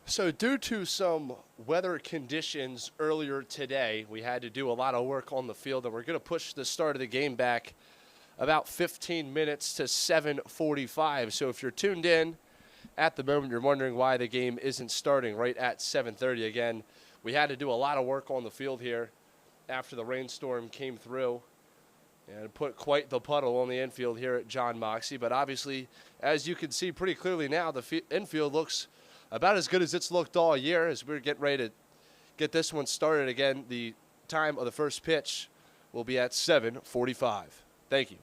So, due to some weather conditions earlier today, we had to do a lot of work on the field, and we're going to push the start of the game back about 15 minutes to 7:45. So, if you're tuned in at the moment, you're wondering why the game isn't starting right at 7:30 again. We had to do a lot of work on the field here after the rainstorm came through and put quite the puddle on the infield here at John Moxie. But obviously, as you can see pretty clearly now, the infield looks about as good as it's looked all year as we're getting ready to get this one started again. The time of the first pitch will be at 7:45. Thank you.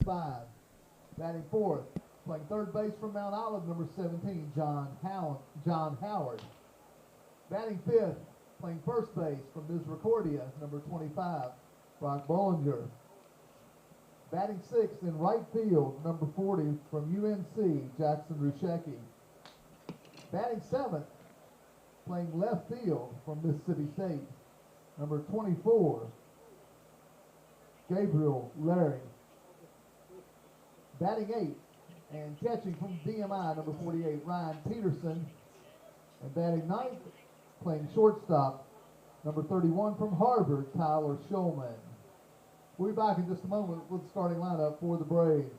Five. Batting fourth, playing third base from Mount Olive, number 17, John Howard. Batting fifth, playing first base from Misericordia, number 25, Brock Bollinger. Batting sixth in right field, number 40, from UNC, Jackson Rushecki. Batting seventh, playing left field from Mississippi State, number 24, Gabriel Larry. Batting eighth and catching from DMI, number 48, Ryan Peterson. And batting ninth, playing shortstop, number 31 from Harvard, Tyler Shulman. We'll be back in just a moment with the starting lineup for the Braves.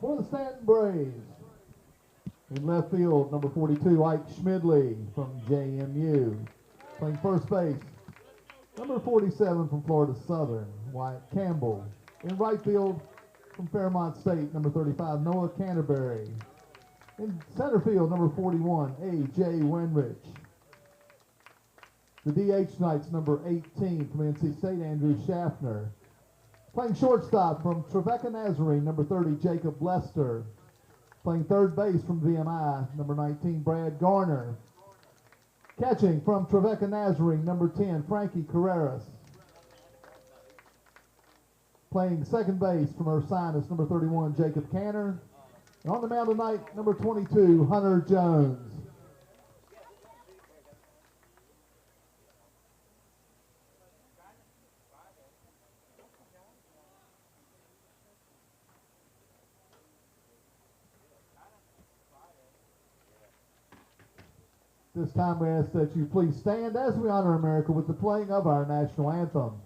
for the Staunton Braves. In left field, number 42, Ike Schmidley from JMU. Playing first base, number 47 from Florida Southern, Wyatt Campbell. In right field, from Fairmont State, number 35, Noah Canterbury. In center field, number 41, A.J. Wenrich. The DH tonight's number 18 from NC State, Andrew Schaffner. Playing shortstop from Trevecca Nazarene, number 30, Jacob Lester. Playing third base from VMI, number 19, Brad Garner. Catching from Trevecca Nazarene, number 10, Frankie Carreras. Playing second base from Ursinus, number 31, Jacob Canner. And on the mound tonight, number 22, Hunter Jones. This time we ask that you please stand as we honor America with the playing of our national anthem.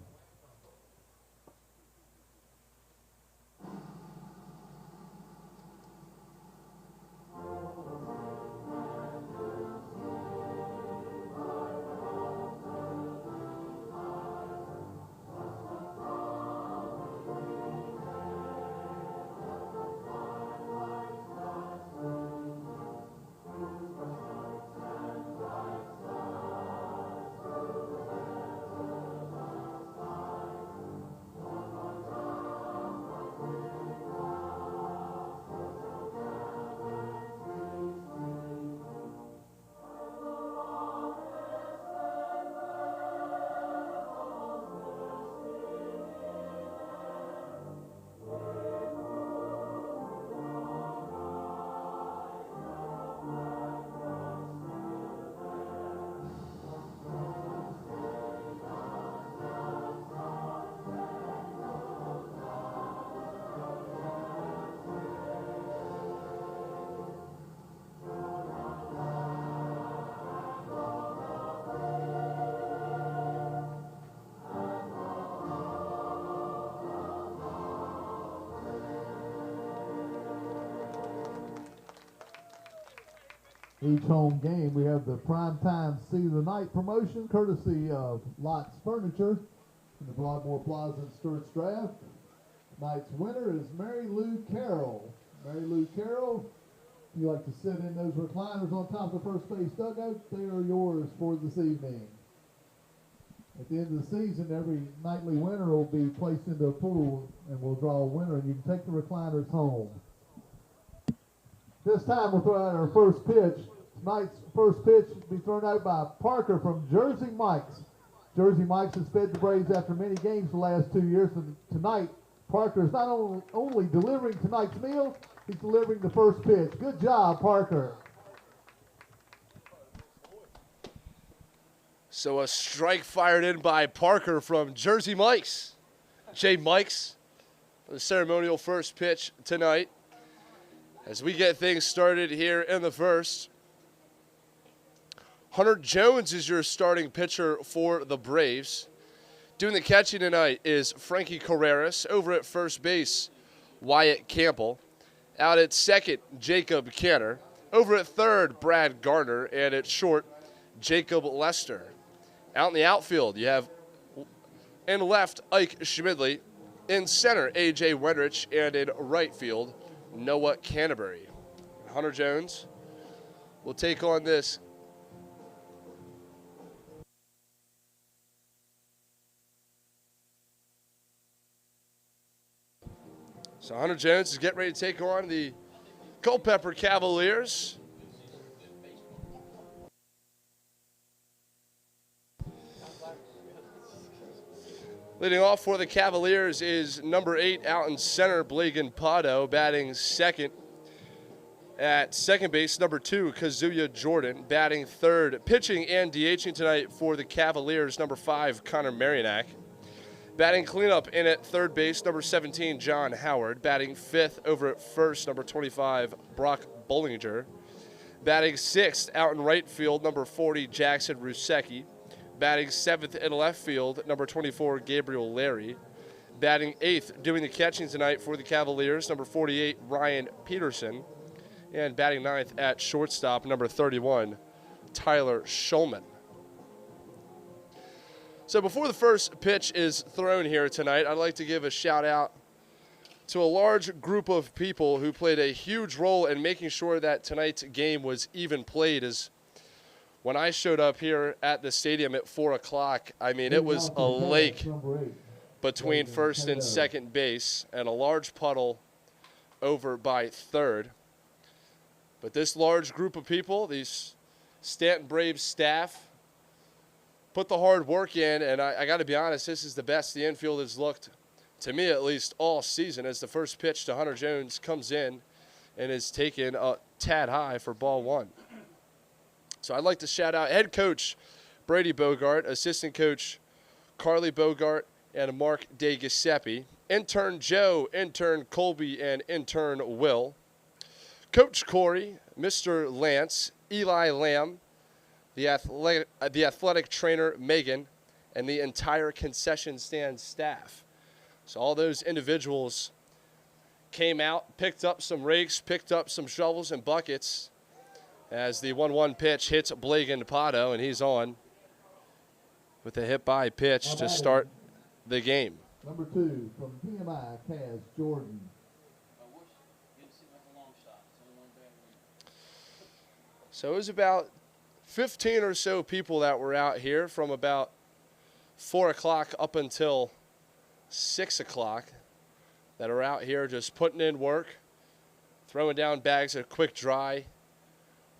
Each home game, we have the primetime Seat of the Night promotion, courtesy of Lots Furniture in the Broadmoor Plaza and Stewart's Draft. Tonight's winner is Mary Lou Carroll. Mary Lou Carroll, if you like to sit in those recliners on top of the first base dugout, they are yours for this evening. At the end of the season, every nightly winner will be placed into a pool and we'll draw a winner and you can take the recliners home. This time we'll throw out our first pitch. Tonight's first pitch will be thrown out by Parker from Jersey Mike's. Jersey Mike's has fed the Braves after many games the last 2 years. And tonight, Parker is not only delivering tonight's meal, he's delivering the first pitch. Good job, Parker. So a strike fired in by Parker from Jersey Mike's. Jay Mike's for the ceremonial first pitch tonight. As we get things started here in the first, Hunter Jones is your starting pitcher for the Braves. Doing the catching tonight is Frankie Carreras. Over at first base, Wyatt Campbell. Out at second, Jacob Canner. Over at third, Brad Garner. And at short, Jacob Lester. Out in the outfield, you have in left, Ike Schmidley. In center, A.J. Wenrich. And in right field, Noah Canterbury. Hunter Jones will take on this. So Hunter Jones is getting ready to take on the Culpeper Cavaliers. Leading off for the Cavaliers is number 8 out in center, Blagan Pado, batting second. At second base, number 2, Kazuya Jordan, batting third. Pitching and DHing tonight for the Cavaliers, number 5, Connor Marinak. Batting cleanup in at third base, number 17, John Howard. Batting fifth over at first, number 25, Brock Bollinger. Batting sixth out in right field, number 40, Jackson Rusecki. Batting seventh in left field, number 24, Gabriel Larry. Batting 8th, doing the catching tonight for the Cavaliers, number 48, Ryan Peterson. And batting 9th at shortstop, number 31, Tyler Schulman. So before the first pitch is thrown here tonight, I'd like to give a shout out to a large group of people who played a huge role in making sure that tonight's game was even played. As when I showed up here at the stadium at 4 o'clock, I mean, it was a lake between first and second base and a large puddle over by third. But this large group of people, these Staunton Braves staff, put the hard work in, and I got to be honest, this is the best the infield has looked, to me at least, all season, as the first pitch to Hunter Jones comes in and is taken a tad high for ball 1. So I'd like to shout out head coach Brady Bogart, assistant coach Carly Bogart, and Mark De Giuseppe, intern Joe, intern Colby, and intern Will, Coach Corey, Mr. Lance, Eli Lamb, the athletic trainer Megan, and the entire concession stand staff. So all those individuals came out, picked up some rakes, picked up some shovels and buckets as the 1-1 pitch hits Blagan Pato, and he's on with a hit-by pitch to start the game. Number 2 from PMI, Kaz Jordan. So it was about 15 or so people that were out here from about 4 o'clock up until 6 o'clock that are out here just putting in work, throwing down bags of quick dry,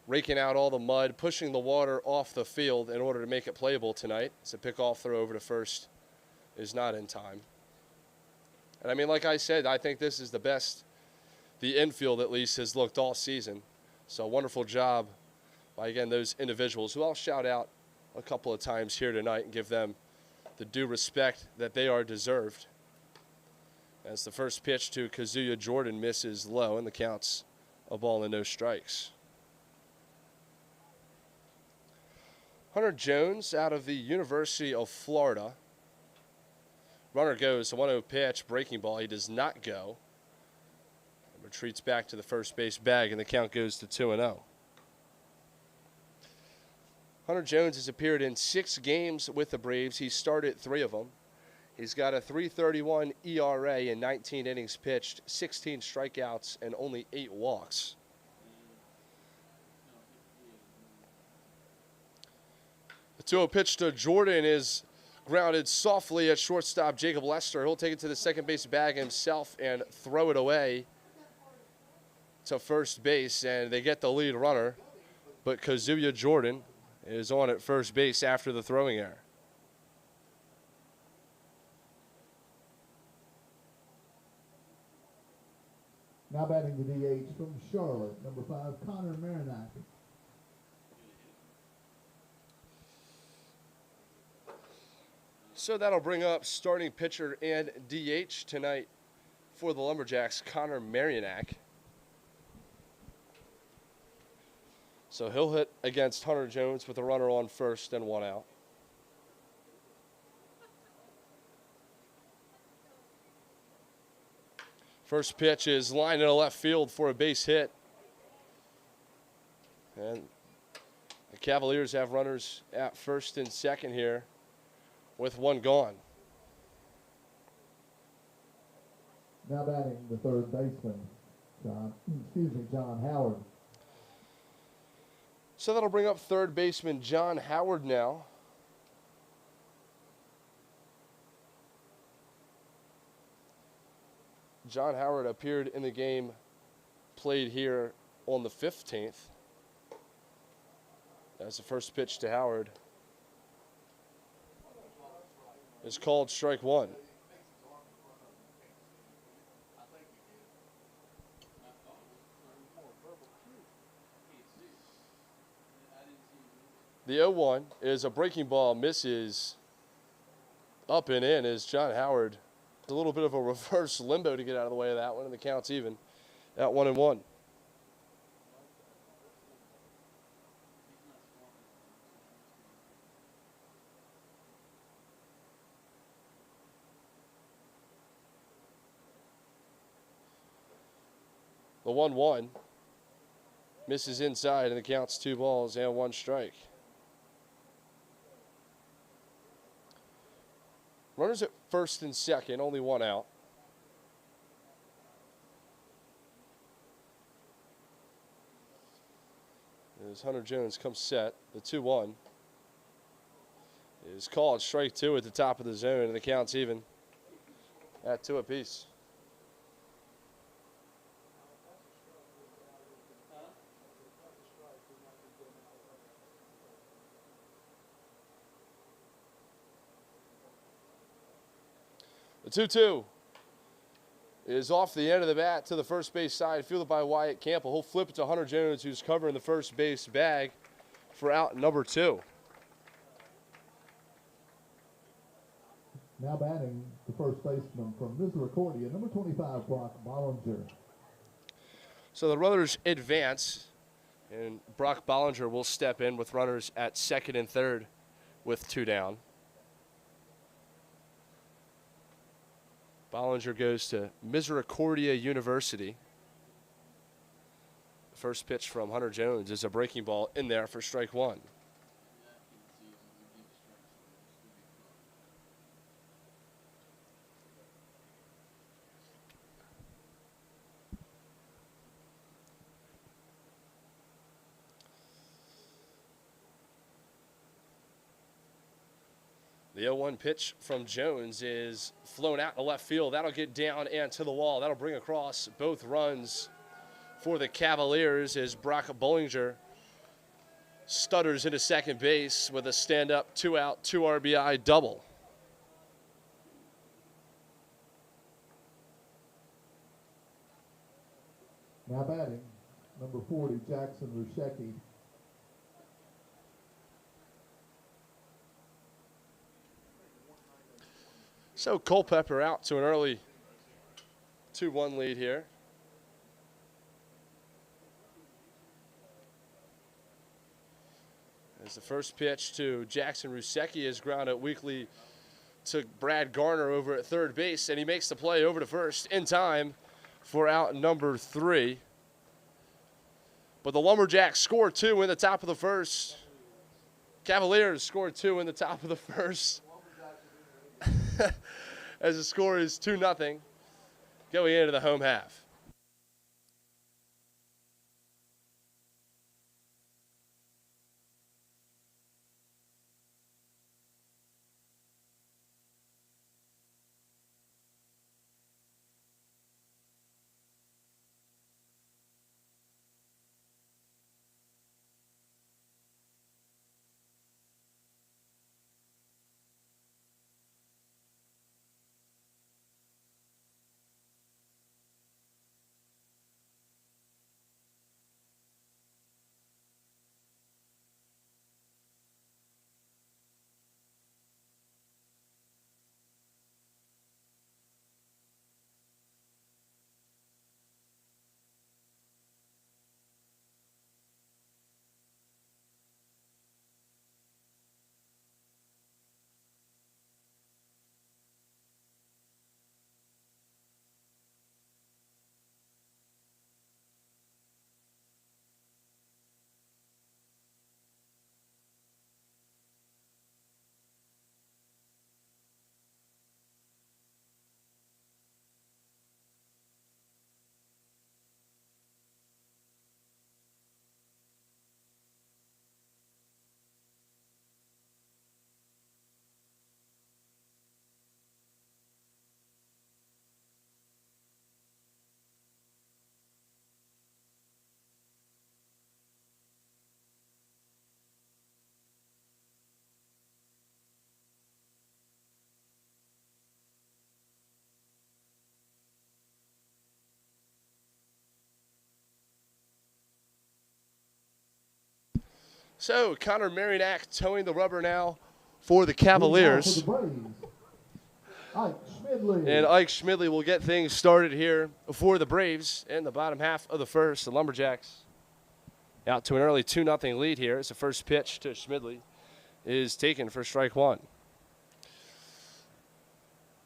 raking out all the mud, pushing the water off the field in order to make it playable tonight. So pickoff throw over to first is not in time. And I mean, like I said, I think this is the best the infield at least has looked all season. So wonderful job by, again, those individuals who I'll shout out a couple of times here tonight and give them the due respect that they are deserved. As the first pitch to Kazuya Jordan misses low, and the count's a ball and no strikes. Hunter Jones out of the University of Florida. Runner goes, a 1-0 pitch, breaking ball. He does not go. Retreats back to the first base bag, and the count goes to 2-0. Hunter Jones has appeared in 6 games with the Braves. He started 3 of them. He's got a .331 ERA in 19 innings pitched, 16 strikeouts, and only 8 walks. The 2-0 pitch to Jordan is grounded softly at shortstop Jacob Lester. He'll take it to the second base bag himself and throw it away to first base, and they get the lead runner. But Kazuya Jordan is on at first base after the throwing error. Now batting the DH from Charlotte, number 5, Connor Marinac. So that'll bring up starting pitcher and DH tonight for the Lumberjacks, Connor Marinac. So he'll hit against Hunter Jones with a runner on first and 1 out. First pitch is lined in left field for a base hit. And the Cavaliers have runners at first and second here with 1 gone. Now batting the third baseman, John Howard. So that'll bring up third baseman John Howard now. John Howard appeared in the game played here on the 15th. As the first pitch to Howard is called strike 1. The 0-1 is a breaking ball, misses up and in as John Howard, a little bit of a reverse limbo to get out of the way of that one, and the count's even at 1-1. The 1-1 misses inside, and the count's 2 balls and 1 strike. Runners at first and second, only 1 out. As Hunter Jones comes set, the 2-1 is called strike 2 at the top of the zone, and the count's even at 2 apiece. The 2-2 is off the end of the bat to the first base side, fielded by Wyatt Campbell. He'll flip it to Hunter Jones, who's covering the first base bag for out number 2. Now batting the first baseman from Misericordia, number 25, Brock Bollinger. So the runners advance, and Brock Bollinger will step in with runners at second and third with 2 down. Bollinger goes to Misericordia University. The first pitch from Hunter Jones is a breaking ball in there for strike 1. The 0-1 pitch from Jones is flown out to left field. That'll get down and to the wall. That'll bring across both runs for the Cavaliers as Brock Bollinger stutters into second base with a stand-up 2-out, 2 RBI double. Now batting, number 40, Jackson Rushecki. So Culpeper out to an early 2-1 lead here. As the first pitch to Jackson Rushecki is grounded weakly to Brad Garner over at third base, and he makes the play over to first in time for out number 3. But the Lumberjacks score 2 in the top of the first. Cavaliers score 2 in the top of the first. As the score is 2-0 going into the home half. So Connor Marinac towing the rubber now for the Cavaliers. And Ike Schmidley will get things started here for the Braves in the bottom half of the first. The Lumberjacks out to an early 2-0 lead here as the first pitch to Schmidley is taken for strike 1.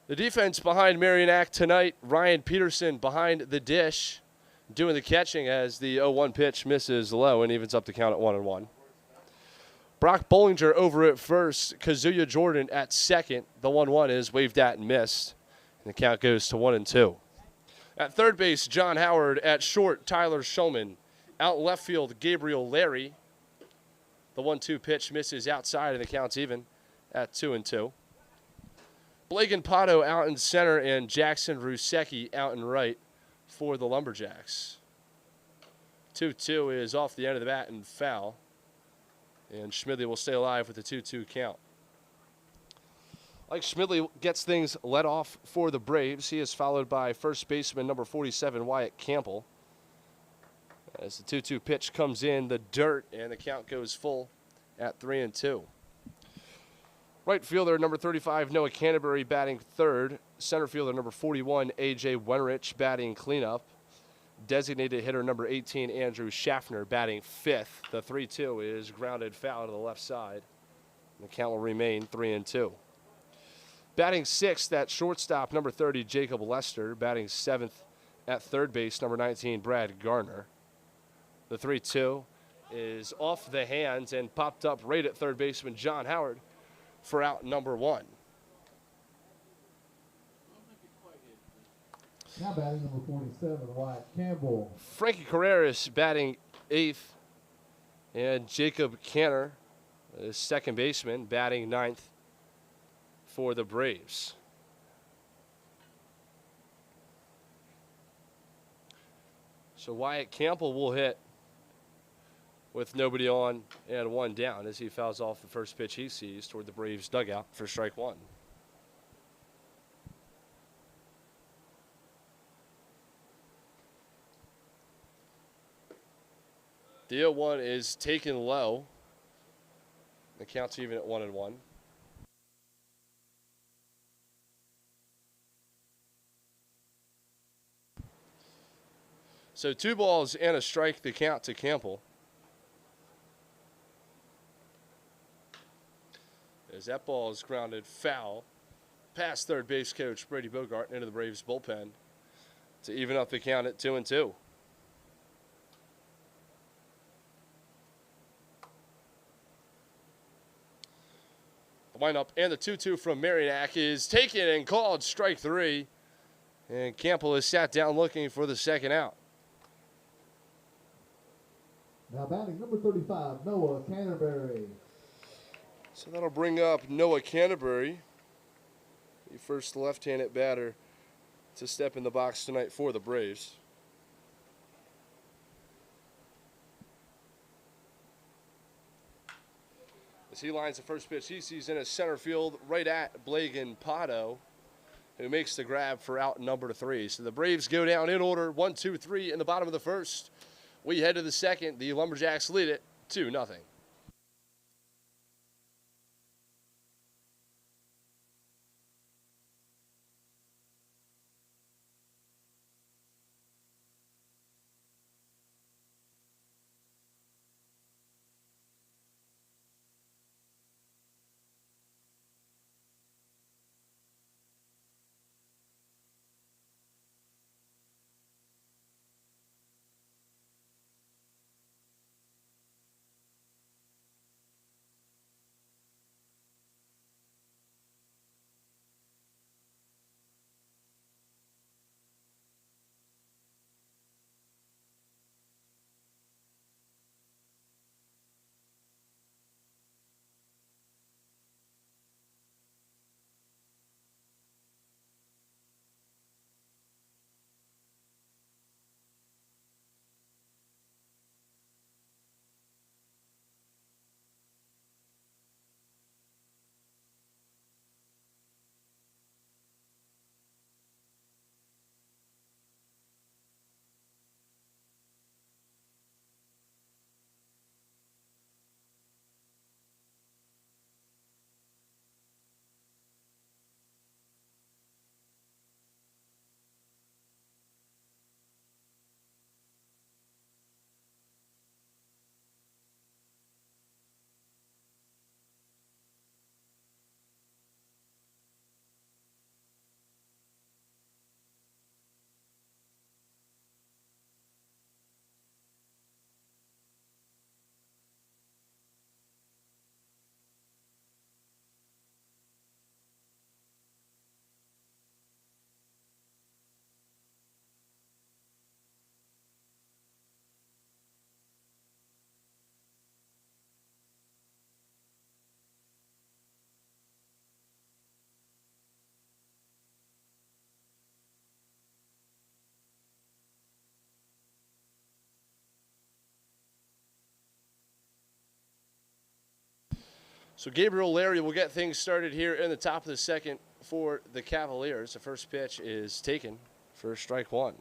The defense behind Marinac tonight, Ryan Peterson behind the dish. doing the catching as the 0-1 pitch misses low and evens up the count at 1-1. Brock Bollinger over at first, Kazuya Jordan at second. The 1-1 is waved at and missed, and the count goes to 1-2. At third base, John Howard. At short, Tyler Shulman. Out left field, Gabriel Larry. The 1-2 pitch misses outside, and the count's even at 2-2. Blagan Pato out in center, and Jackson Rusecki out in right for the Lumberjacks. 2-2 is off the end of the bat and foul. And Schmidley will stay alive with the 2-2 count. Like Schmidley gets things let off for the Braves. He is followed by first baseman number 47, Wyatt Campbell. As the 2-2 pitch comes in the dirt, and the count goes full at 3-2. Right fielder number 35, Noah Canterbury, batting third. Center fielder number 41, A.J. Wenrich, batting cleanup. Designated hitter number 18, Andrew Schaffner, batting fifth. The 3-2 is grounded foul to the left side. The count will remain 3-2. Batting sixth at shortstop, number 30, Jacob Lester. Batting seventh at third base, number 19, Brad Garner. The 3-2 is off the hands and popped up right at third baseman John Howard for out number 1. Now batting number 47, Wyatt Campbell. Frankie Carreras batting eighth, and Jacob Canner, second baseman, batting ninth for the Braves. So Wyatt Campbell will hit with nobody on and one down as he fouls off the first pitch he sees toward the Braves dugout for strike one. The 0-1 is taken low. The count's even at 1-1. So 2 balls and a strike, the count to Campbell. As that ball is grounded foul past third base coach Brady Bogart into the Braves bullpen to even up the count at 2-2. The windup and the 2-2 from Marinak is taken and called strike 3. And Campbell is sat down looking for the second out. Now batting number 35, Noah Canterbury. So that'll bring up Noah Canterbury, the first left-handed batter to step in the box tonight for the Braves. As he lines the first pitch, he sees in his center field right at Blagan Pato, who makes the grab for out number 3. So the Braves go down in order, 1, 2, 3 in the bottom of the first. We head to the second. The Lumberjacks lead it 2-0. So Gabriel Larry will get things started here in the top of the second for the Cavaliers. The first pitch is taken for strike one.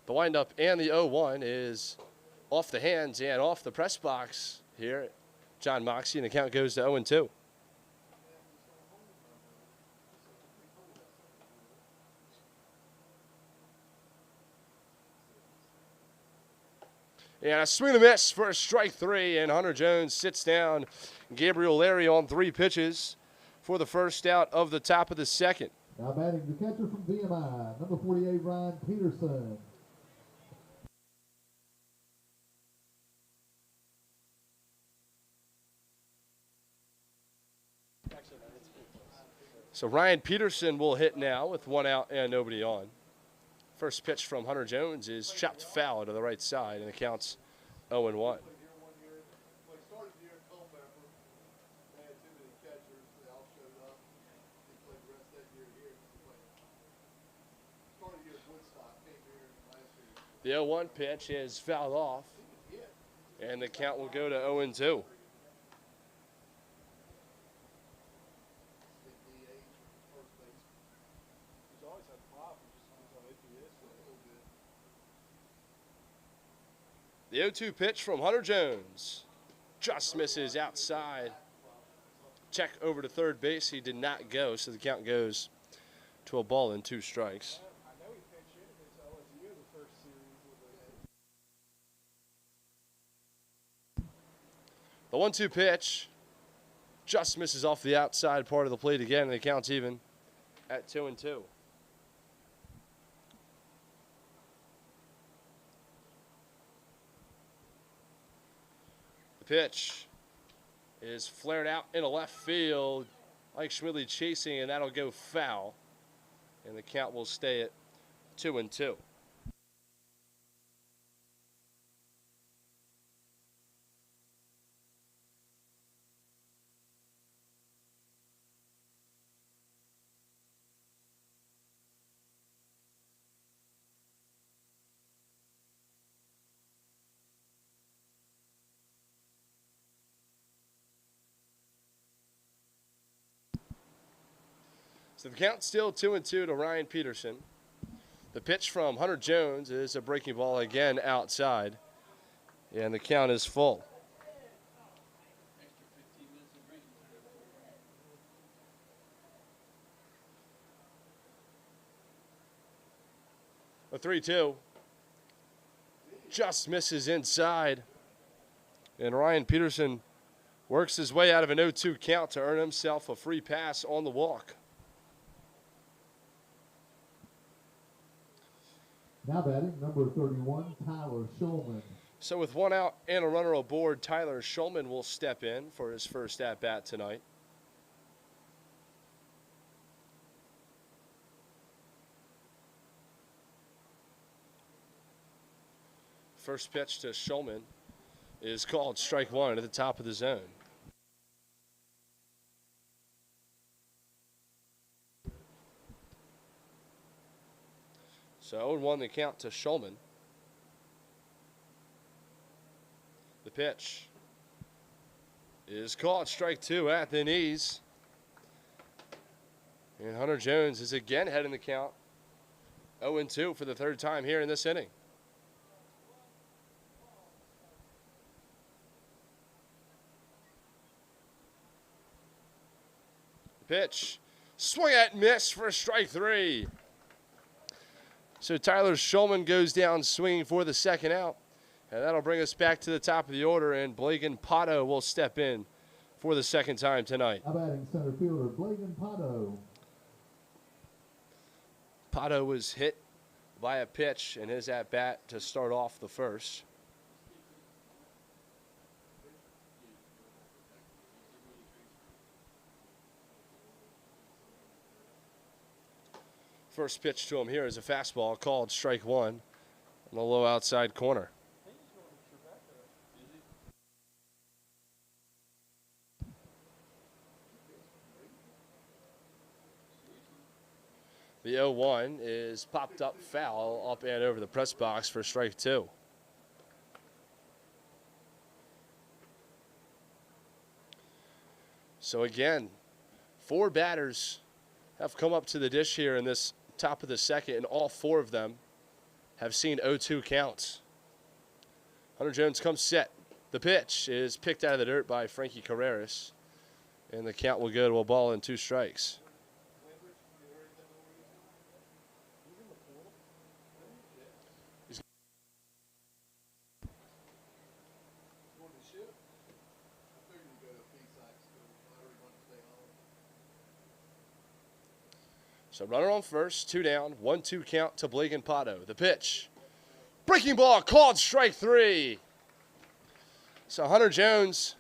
The windup and the 0-1 is off the hands and off the press box here. John Moxie, and the count goes to 0-2. And a swing and a miss for a strike three, and Hunter Jones sits down Gabriel Larry on 3 pitches for the first out of the top of the second. Now batting the catcher from VMI, number 48, Ryan Peterson. So Ryan Peterson will hit now with 1 out and nobody on. First pitch from Hunter Jones is chopped foul to the right side, and it counts 0-1. The 0-1 pitch is fouled off, and the count will go to 0-2. The 0-2 pitch from Hunter Jones just misses outside. Check over to third base. He did not go, so the count goes to a ball and 2 strikes. The 1-2 pitch just misses off the outside part of the plate again, and the count's even at 2-2. Pitch is flared out into left field. Mike Schmidley chasing, and that'll go foul. And the count will stay at 2-2. So the count's still 2-2 to Ryan Peterson. The pitch from Hunter Jones is a breaking ball again outside, and the count is full. A 3-2 just misses inside, and Ryan Peterson works his way out of an 0-2 count to earn himself a free pass on the walk. Now batting, number 31, Tyler Shulman. So with 1 out and a runner aboard, Tyler Shulman will step in for his first at-bat tonight. First pitch to Shulman is called strike one at the top of the zone. So 0-1 the count to Shulman. The pitch is called strike two at the knees. And Hunter Jones is again heading the count. 0-2 for the third time here in this inning. The pitch, swing at miss for strike three. So Tyler Shulman goes down swinging for the second out. And that'll bring us back to the top of the order, and Blagan Pato will step in for the second time tonight. Now batting center fielder, Blagan Pato. Pato was hit by a pitch in his at-bat to start off the first. First pitch to him here is a fastball called strike one on the low outside corner. The 0-1 is popped up foul up and over the press box for strike two. So again, 4 batters have come up to the dish here in this top of the second, and all 4 of them have seen 0-2 counts. Hunter Jones comes set. The pitch is picked out of the dirt by Frankie Carreras, and the count will go to a ball and 2 strikes. So runner on first, 2 down, 1-2 count to Blake and Pato. The pitch. Breaking ball called strike 3. So Hunter Jones,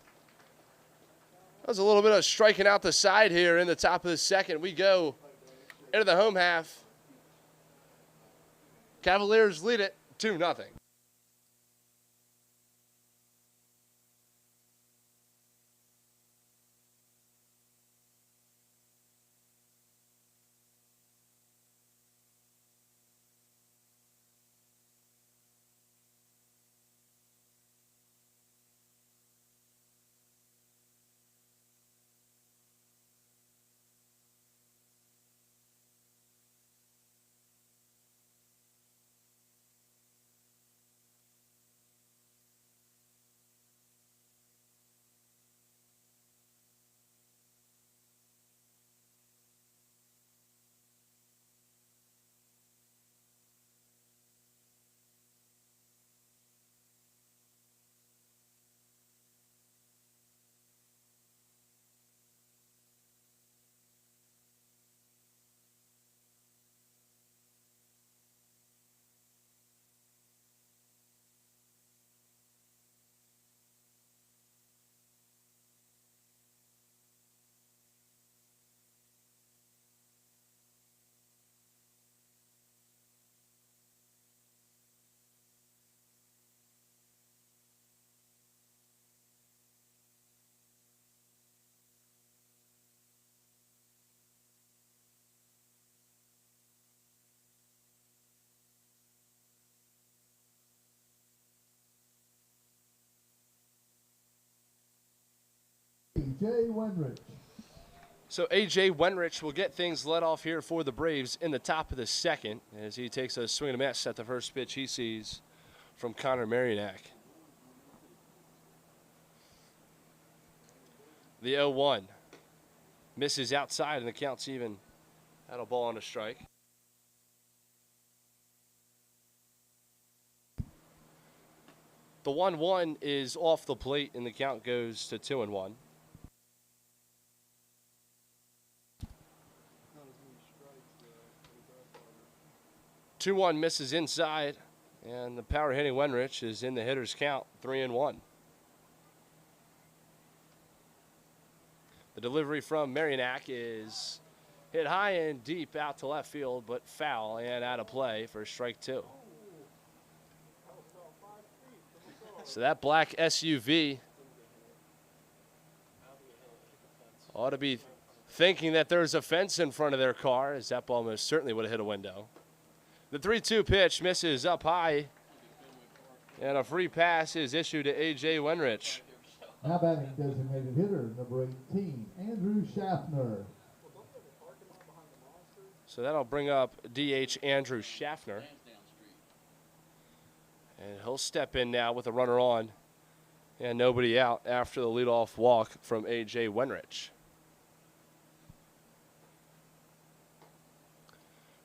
that was a little bit of striking out the side here in the top of the second. We go into the home half. Cavaliers lead it 2-0. A.J. Wenrich. So A.J. Wenrich will get things led off here for the Braves in the top of the second as he takes a swing and a miss at the first pitch he sees from Connor Marinak. The 0-1 misses outside, and the count's even at a ball on a strike. The 1-1 is off the plate, and the count goes to 2-1. Two 2-1 misses inside, and the power hitting Wenrich is in the hitter's count, 3-1. The delivery from Marinak is hit high and deep out to left field, but foul and out of play for strike 2. So that black SUV ought to be thinking that there's a fence in front of their car, as that ball most certainly would have hit a window. The 3-2 pitch misses up high, and a free pass is issued to A.J. Wenrich. Now batting designated hitter, number 18, Andrew Schaffner. So that'll bring up DH Andrew Schaffner. And he'll step in now with a runner on and nobody out after the leadoff walk from A.J. Wenrich.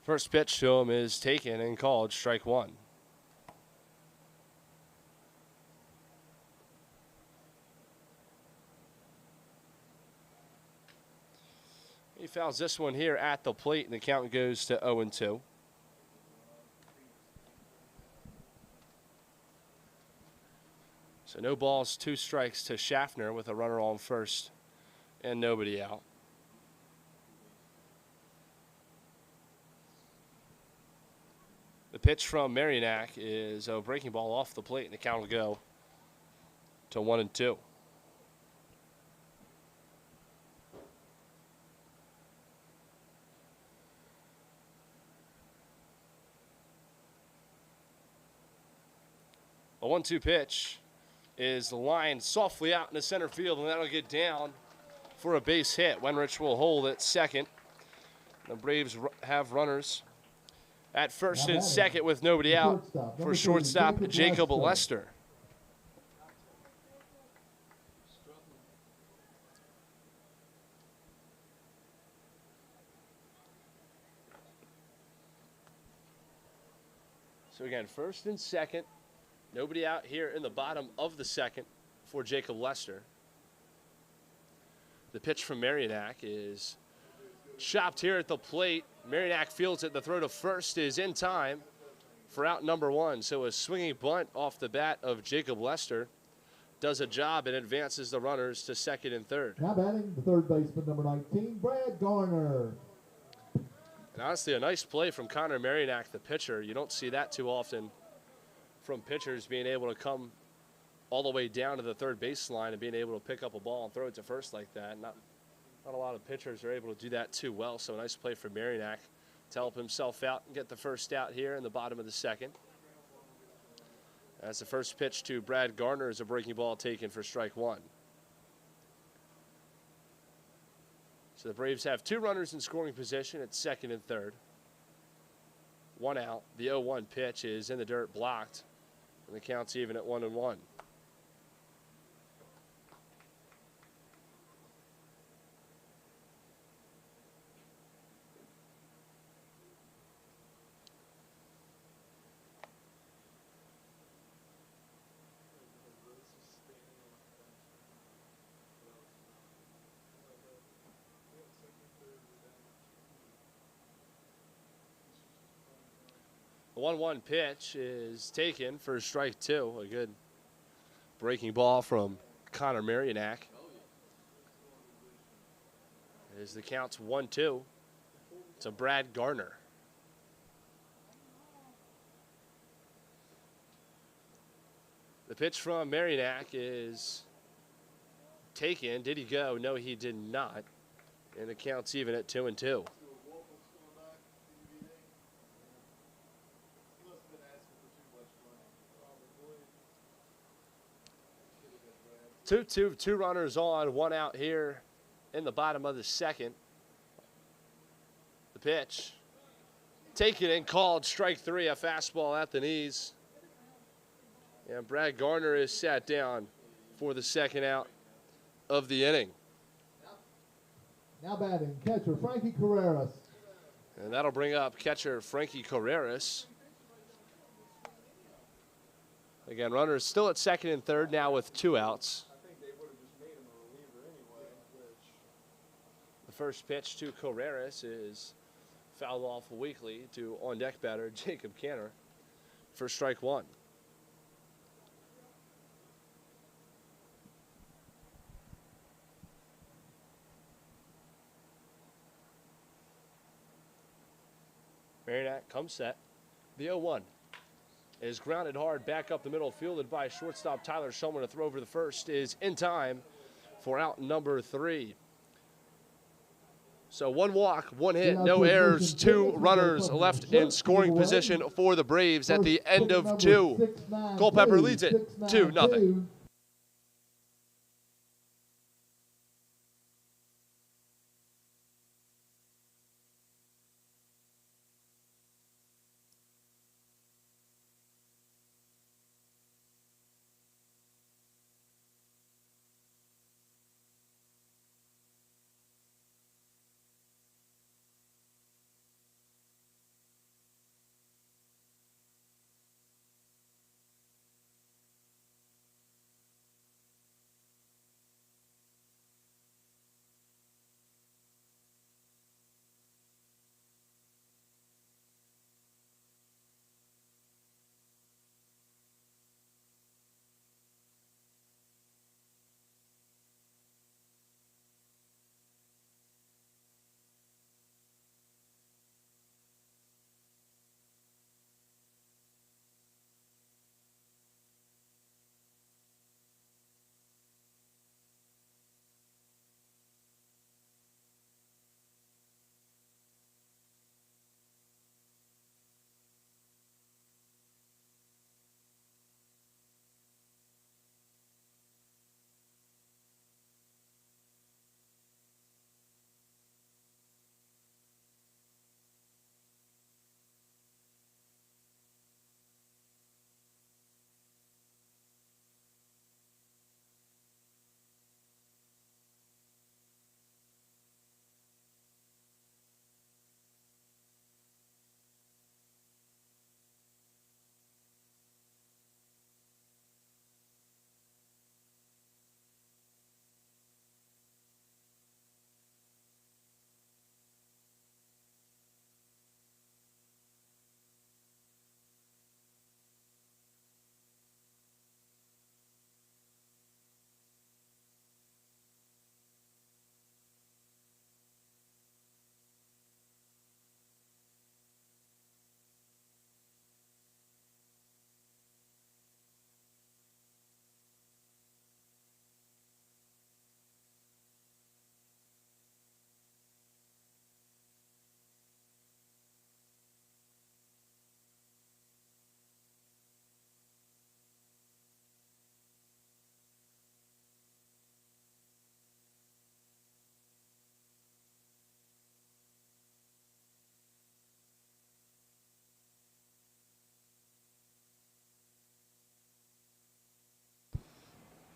First pitch to him is taken and called strike 1. He fouls this one here at the plate, and the count goes to 0-2. So no balls, 2 strikes to Schaffner with a runner on first and nobody out. The pitch from Marinak is a breaking ball off the plate, and the count will go to 1-2. A 1-2 pitch is lined softly out in the center field, and that'll get down for a base hit. Wenrich will hold at second. The Braves have runners at first and second with nobody out for shortstop Jacob Lester. So again, first and second, nobody out here in the bottom of the second for Jacob Lester. The pitch from Marianac is chopped here at the plate. Marianac fields it. The throw to first is in time for out number one. So a swinging bunt off the bat of Jacob Lester does a job and advances the runners to second and third. Now batting the third baseman, number 19, Brad Garner. And honestly, a nice play from Connor Marianac, the pitcher. You don't see that too often from pitchers being able to come all the way down to the third baseline and being able to pick up a ball and throw it to first like that. Not a lot of pitchers are able to do that too well. So a nice play for Marianac to help himself out and get the first out here in the bottom of the second. As the first pitch to Brad Garner is a breaking ball taken for strike one. So the Braves have two runners in scoring position at second and third. One out. The 0-1 pitch is in the dirt, blocked. And the count's even at 1-1. The 1-1 pitch is taken for strike two. A good breaking ball from Connor Marianac. As the count's 1-2 to Brad Garner. The pitch from Marianac is taken. Did he go? No, he did not. And the count's even at 2-2. 2-2, two runners on, one out here in the bottom of the second. The pitch taken and called, strike three, a fastball at the knees. And Brad Garner is sat down for the second out of the inning. Now batting, catcher Frankie Carreras. And that'll bring up catcher Frankie Carreras. Again, runners still at second and third now with two outs. The first pitch to Carreras is fouled off weakly to on-deck batter Jacob Canner for strike one. Marianac comes set. The 0-1 is grounded hard back up the middle, fielded by shortstop Tyler Shulman. A throw over the first is in time for out number three. So one walk, one hit, no errors, two runners left in scoring position for the Braves at the end of two. Culpeper leads it 2-0.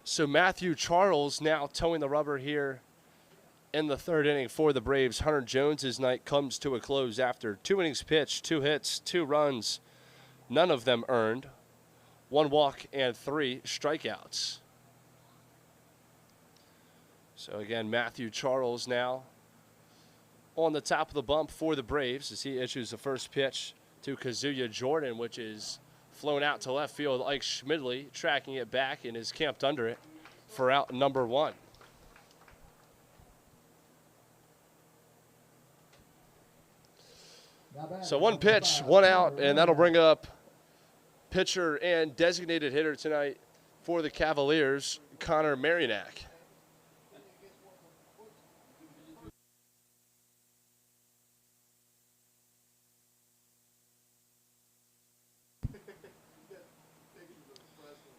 So Matthew Charles now towing the rubber here in the third inning for the Braves. Hunter Jones's night comes to a close after 2 innings pitched, 2 hits, 2 runs, none of them earned, 1 walk and 3 strikeouts. So again, Matthew Charles now on the top of the bump for the Braves as he issues the first pitch to Kazuya Jordan, which is flown out to left field. Ike Schmidley tracking it back and is camped under it for out number 1. So 1 pitch, 1 out, and that'll bring up pitcher and designated hitter tonight for the Cavaliers, Connor Marinac.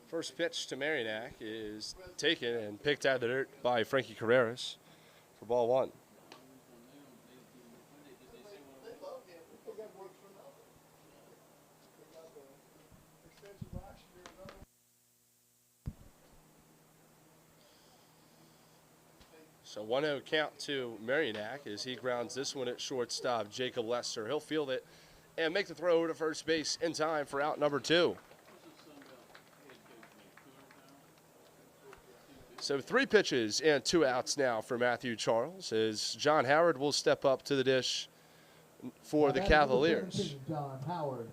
First pitch to Marinac is taken and picked out of the dirt by Frankie Carreras for ball 1. So 1-0 count to Marinac as he grounds this one at shortstop, Jacob Lester. He'll field it and make the throw over to first base in time for out number 2. So 3 pitches and 2 outs now for Matthew Charles as John Howard will step up to the dish for the Cavaliers. John Howard.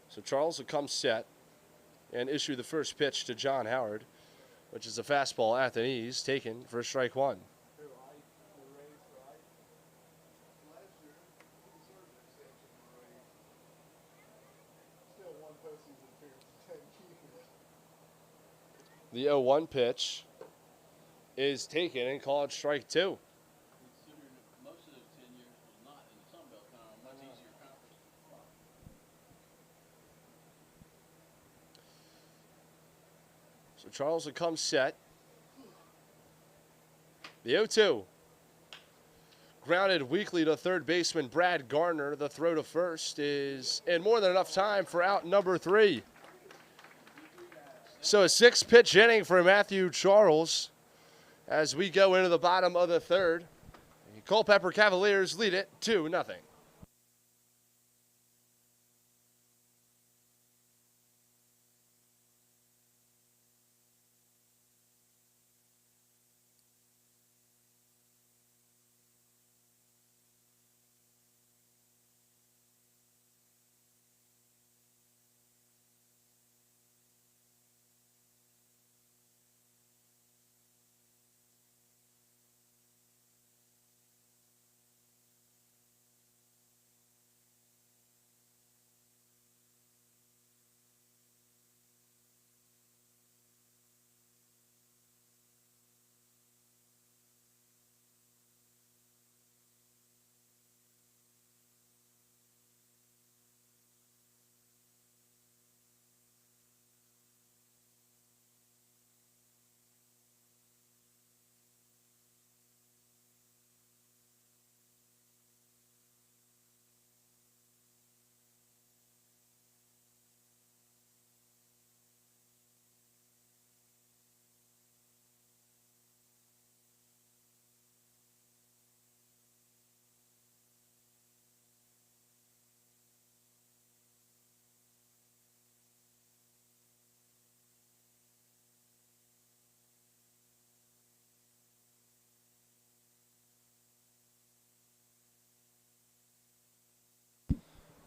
So Charles will come set and issue the first pitch to John Howard, which is a fastball at the knees, taken for strike 1. The 0-1 pitch is taken and called strike 2. So Charles will come set. The 0-2. Grounded weakly to third baseman Brad Garner. The throw to first is in more than enough time for out number 3. So a 6-pitch inning for Matthew Charles as we go into the bottom of the third. The Culpeper Cavaliers lead it 2-0.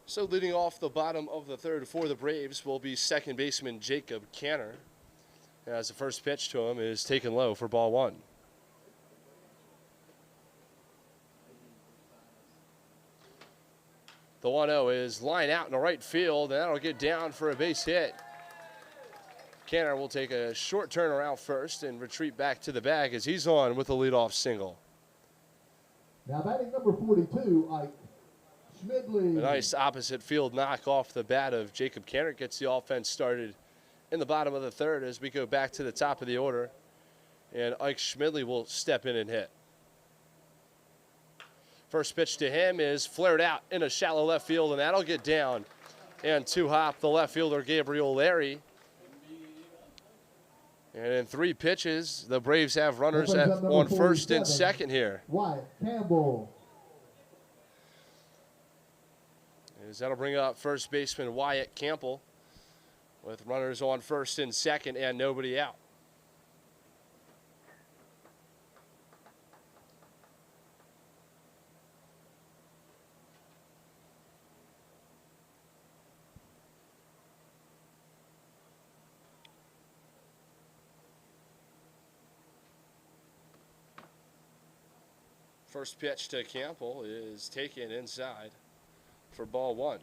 So leading off the bottom of the third for the Braves will be second baseman Jacob Canner, as the first pitch to him is taken low for ball 1. The 1-0 is line out in the right field, and that'll get down for a base hit. Canner will take a short turnaround first and retreat back to the bag as he's on with a leadoff single. Now batting number 42, Ike Schmidley. A nice opposite field knock off the bat of Jacob Canner gets the offense started in the bottom of the third as we go back to the top of the order. and Ike Schmidley will step in and hit. First pitch to him is flared out in a shallow left field, and that'll get down and two-hop the left fielder Gabriel Larry. And in 3 pitches, the Braves have runners on first and second here. Wyatt Campbell. As that'll bring up first baseman Wyatt Campbell with runners on first and second and nobody out. First pitch to Campbell is taken inside for ball 1.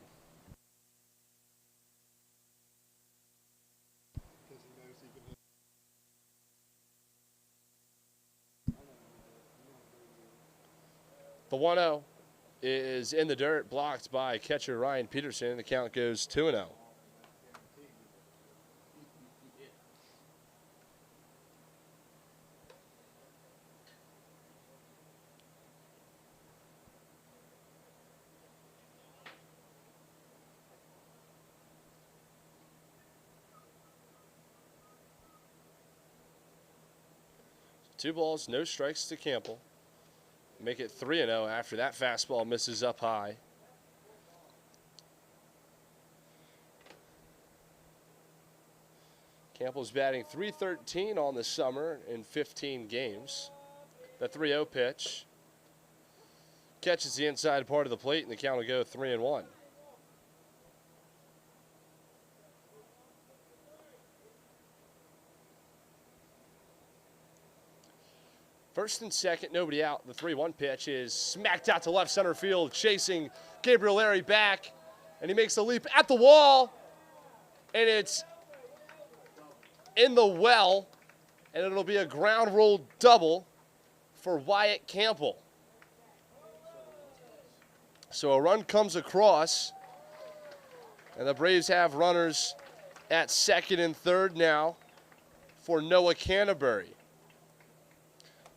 The 1-0 is in the dirt, blocked by catcher Ryan Peterson, and the count goes 2-0. Two balls, no strikes to Campbell. Make it 3-0 after that fastball misses up high. Campbell's batting .313 on the summer in 15 games. The 3-0 pitch catches the inside part of the plate, and the count will go 3-1. First and second, nobody out. The 3-1 pitch is smacked out to left center field, chasing Gabriel Larry back, and he makes a leap at the wall, and it's in the well, and it'll be a ground rule double for Wyatt Campbell. So a run comes across, and the Braves have runners at second and third now for Noah Canterbury.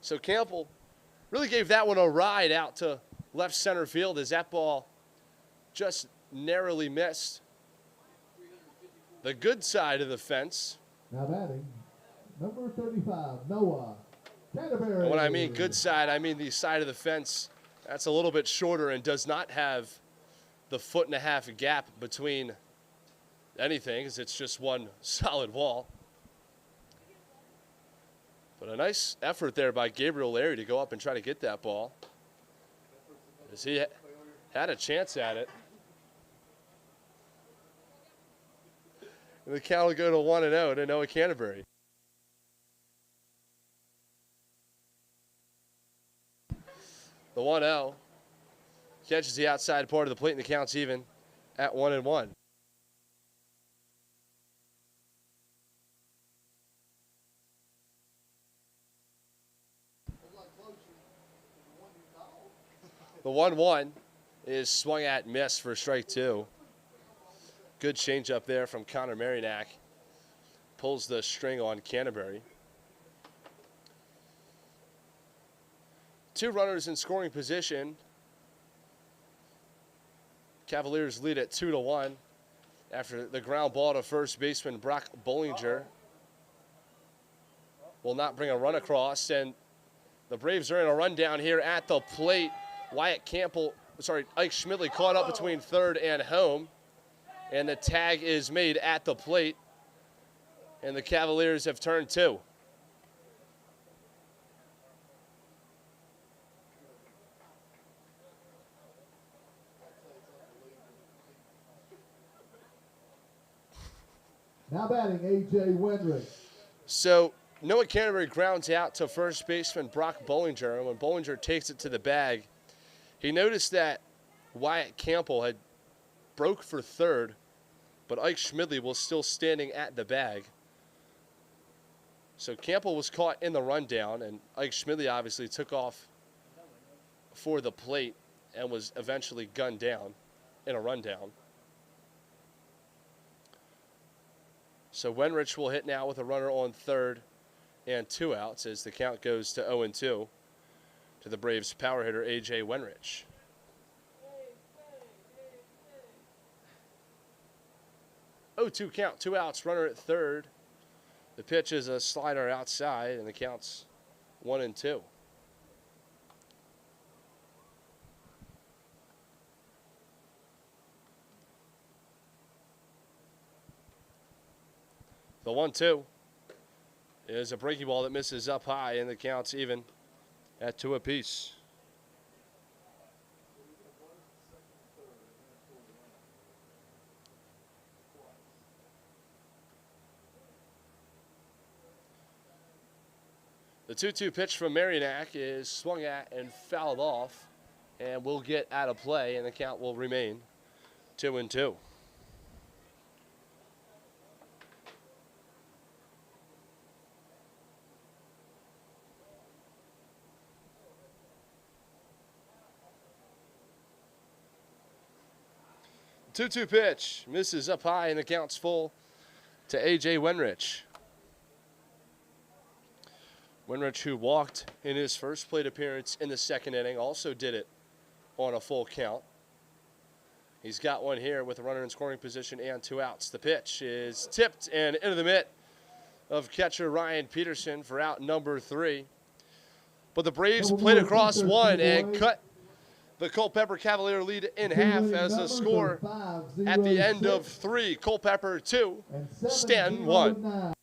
So Campbell really gave that one a ride out to left center field as that ball just narrowly missed the good side of the fence. Now batting, number 35, Noah Canterbury. And when I mean good side, I mean the side of the fence that's a little bit shorter and does not have the 1.5-foot gap between anything, as it's just one solid wall. But a nice effort there by Gabriel Larry to go up and try to get that ball, as he had a chance at it. And the count will go to 1-0 to Noah Canterbury. The 1-0 catches the outside part of the plate, and the count's even at 1-1. The 1-1 is swung at, miss for strike 2. Good changeup there from Connor Marinac. Pulls the string on Canterbury. 2 runners in scoring position. Cavaliers lead at 2-1 after the ground ball to first baseman Brock Bollinger will not bring a run across, and the Braves are in a rundown here at the plate. Ike Schmidley caught up between third and home, and the tag is made at the plate, and the Cavaliers have turned 2. Now batting, A.J. Winrick. So Noah Canterbury grounds out to first baseman Brock Bollinger, and when Bollinger takes it to the bag, he noticed that Wyatt Campbell had broke for third, but Ike Schmidley was still standing at the bag. So Campbell was caught in the rundown, and Ike Schmidley obviously took off for the plate and was eventually gunned down in a rundown. So Wenrich will hit now with a runner on third and 2 outs as the count goes to 0-2 to the Braves power hitter A.J. Wenrich. 0-2 count, 2 outs, runner at third. The pitch is a slider outside, and the count's 1-2. The 1-2 is a breaking ball that misses up high, and the count's even at 2 apiece. The 2-2 pitch from Marionac is swung at and fouled off, and will get out of play, and the count will remain 2-2. The 2-2 pitch misses up high, and the count's full to A.J. Wenrich. Wenrich, who walked in his first plate appearance in the second inning, also did it on a full count. He's got one here with a runner in scoring position and 2 outs. The pitch is tipped and into the mitt of catcher Ryan Peterson for out number 3. But the Braves played across one and cut the Culpeper Cavalier lead in half as the score at the end of 3. Culpeper 2, Staunton 1.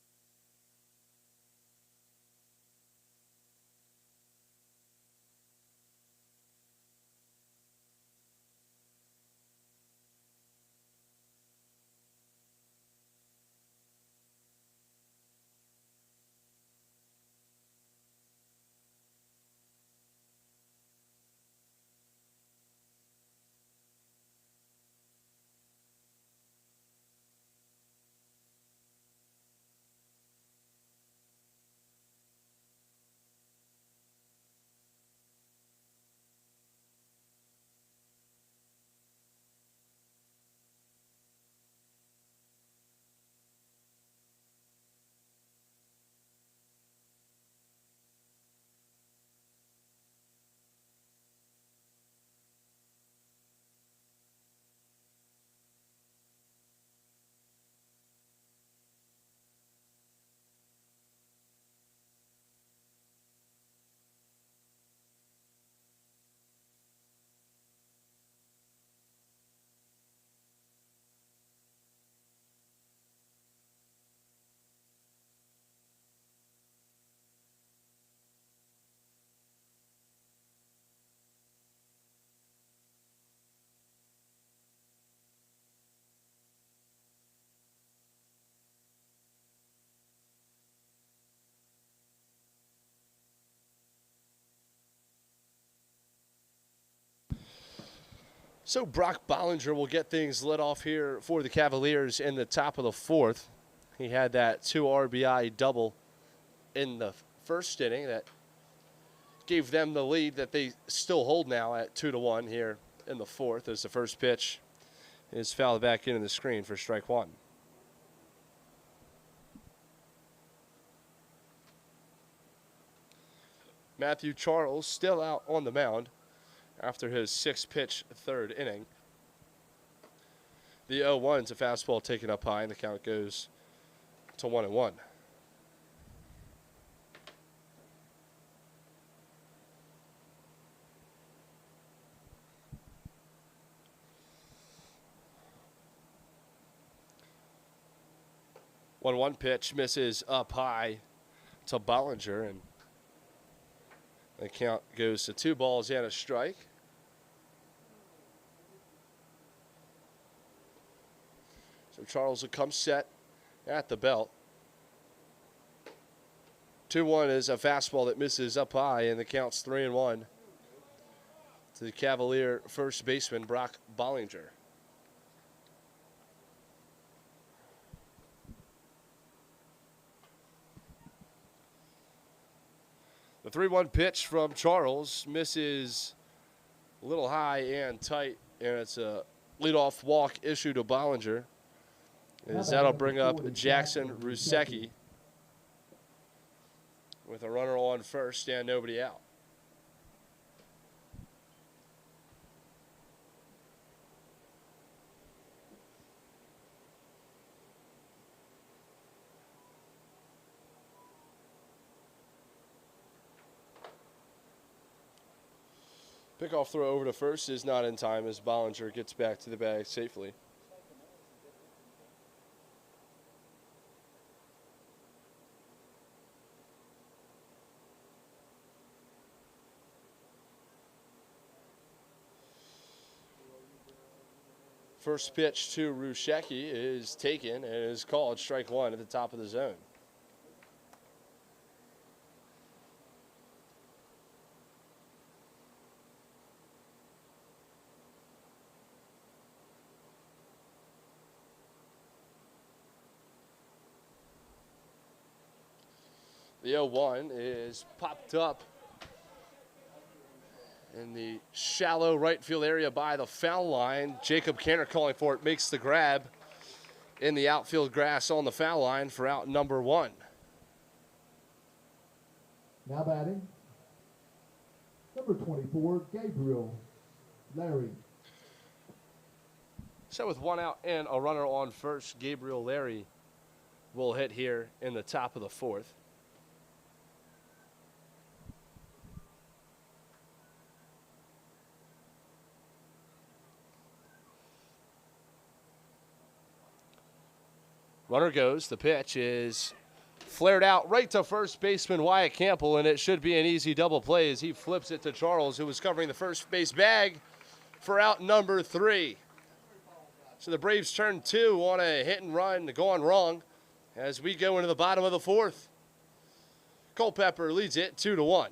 So Brock Bollinger will get things lit off here for the Cavaliers in the top of the 4th. He had that 2 RBI double in the first inning that gave them the lead that they still hold now at 2-1 here in the 4th as the first pitch is fouled back into the screen for strike 1. Matthew Charles still out on the mound after his 6-pitch third inning. The 0-1's a fastball taken up high, and the count goes to 1-1. One pitch misses up high to Bollinger, and the count goes to 2 balls and a strike. So Charles will come set at the belt. 2-1 is a fastball that misses up high, and the count's 3-1 to the Cavalier first baseman, Brock Bollinger. The 3-1 pitch from Charles misses a little high and tight, and it's a leadoff walk issue to Bollinger. As that'll bring up Jackson Rusecki. with a runner on first and nobody out. Pickoff throw over to first is not in time as Bollinger gets back to the bag safely. First pitch to Rushecki is taken and is called strike one at the top of the zone. The 0-1 is popped up in the shallow right field area by the foul line. Jacob Canner calling for it, makes the grab in the outfield grass on the foul line for out number one. Now batting, number 24, Gabriel Larry. So with one out and a runner on first, Gabriel Larry will hit here in the top of the fourth. Runner goes. The pitch is flared out right to first baseman Wyatt Campbell, and it should be an easy double play as he flips it to Charles, who was covering the first base bag for out number three. So the Braves turn two on a hit and run gone wrong as we go into the bottom of the fourth. Culpeper leads it 2-1.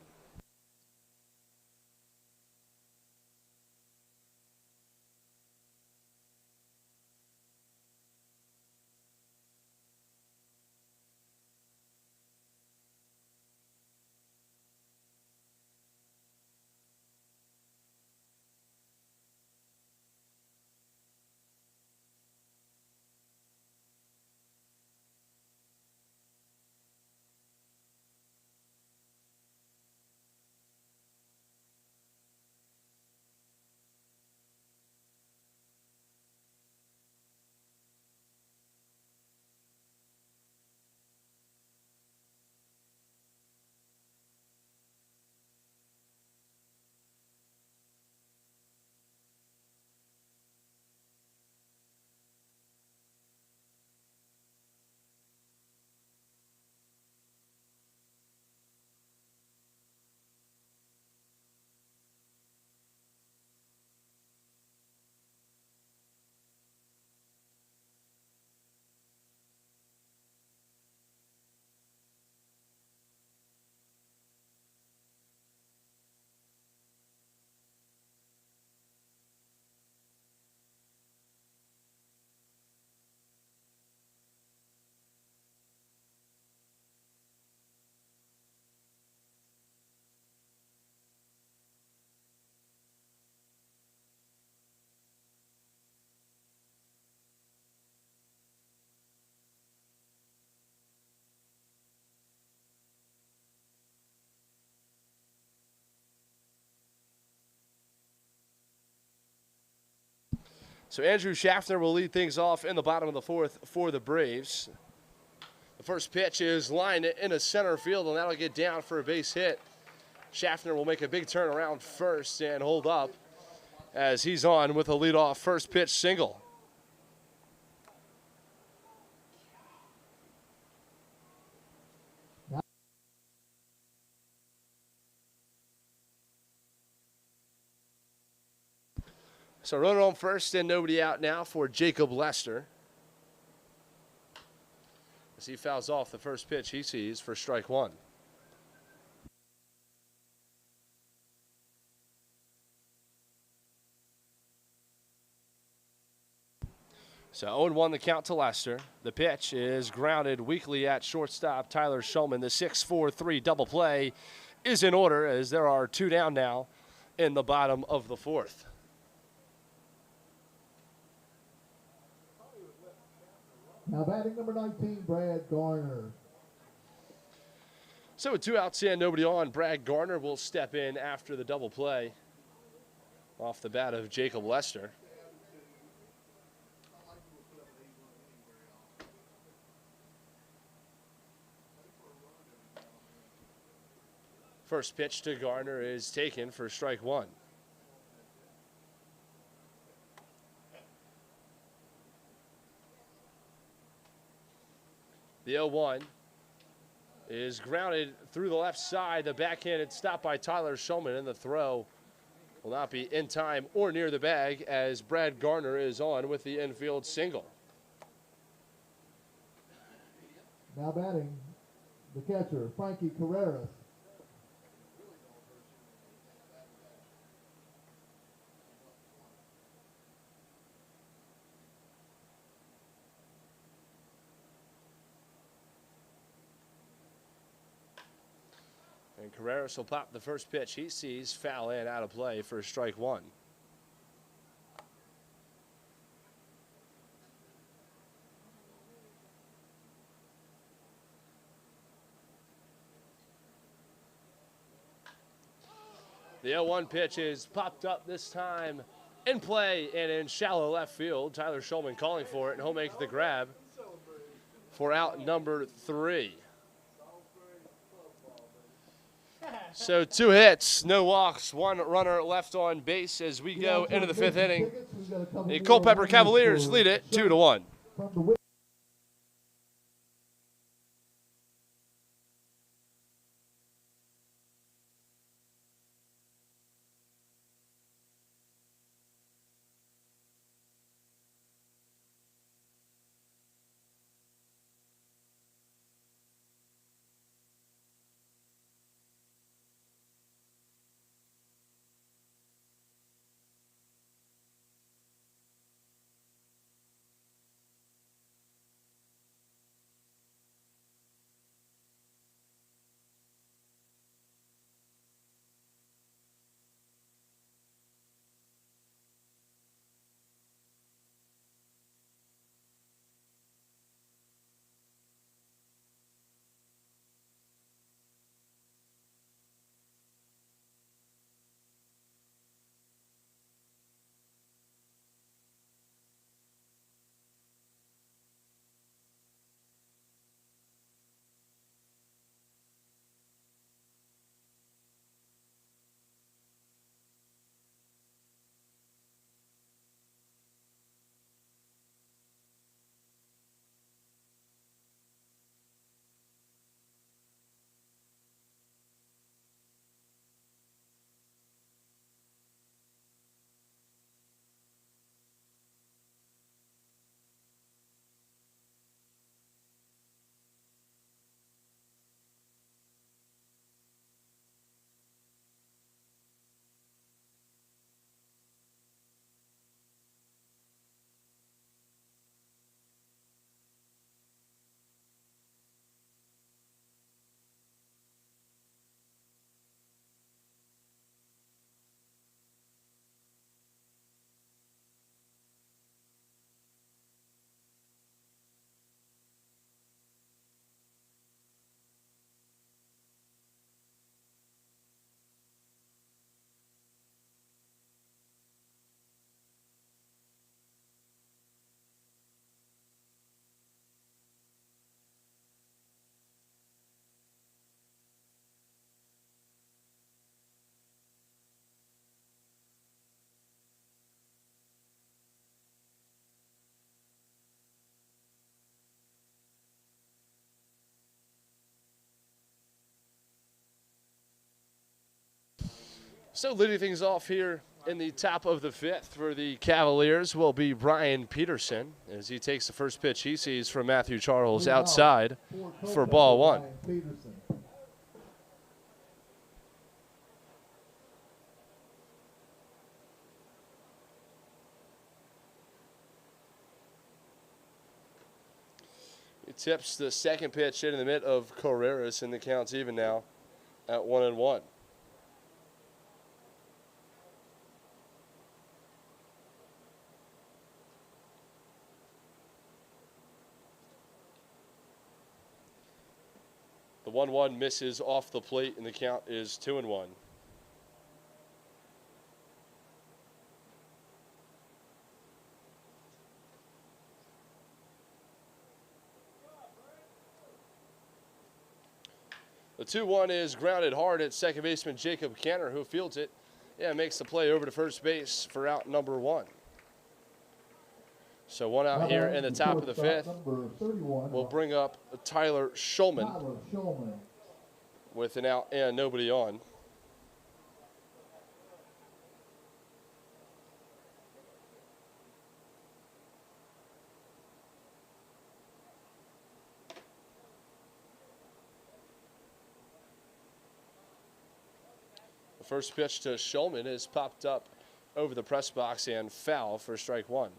So Andrew Schaffner will lead things off in the bottom of the fourth for the Braves. The first pitch is lined into center field, and that'll get down for a base hit. Schaffner will make a big turn around first and hold up as he's on with a leadoff first pitch single. So runner on first and nobody out now for Jacob Lester, as he fouls off the first pitch he sees for strike one. So 0-1 the count to Lester. The pitch is grounded weakly at shortstop Tyler Shulman. The 6-4-3 double play is in order as there are two down now in the bottom of the fourth. Now batting number 19, Brad Garner. So with 2 outs and nobody on, Brad Garner will step in after the double play off the bat of Jacob Lester. First pitch to Garner is taken for strike 1. The 0-1 is grounded through the left side. The backhanded stop by Tyler Shulman, and the throw will not be in time or near the bag as Brad Garner is on with the infield single. Now batting, the catcher, Frankie Carreras. And Carreras will pop the first pitch he sees, foul in, out of play for strike 1. The 0-1 pitch is popped up this time in play and in shallow left field. Tyler Shulman calling for it, and he'll make the grab for out number 3. So 2 hits, no walks, 1 runner left on base as we go into the 5th inning. The Culpeper Cavaliers lead it 2-1. So leading things off here in the top of the 5th for the Cavaliers will be Brian Peterson as he takes the first pitch he sees from Matthew Charles outside for ball 1. He tips the second pitch into the mitt of Carreras, and the count's even now at 1-1. The 1-1 misses off the plate, and the count is 2-1. The 2-1 is grounded hard at second baseman Jacob Cantor, who fields it. Yeah, makes the play over to first base for out number 1. So one out here in the top of the 5th. We'll bring up Tyler Schulman with an out and nobody on. The first pitch to Schulman is popped up over the press box and foul for strike 1.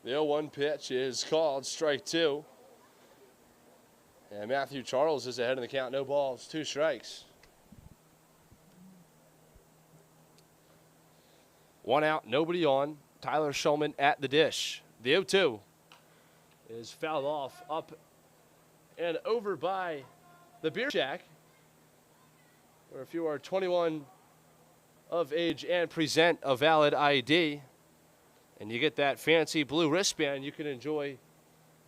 The 0-1 pitch is called, strike 2. And Matthew Charles is ahead in the count, no balls, 2 strikes. 1 out, nobody on. Tyler Schulman at the dish. The 0-2 is fouled off up and over by the beer shack, where if you are 21 of age and present a valid ID, and you get that fancy blue wristband, you can enjoy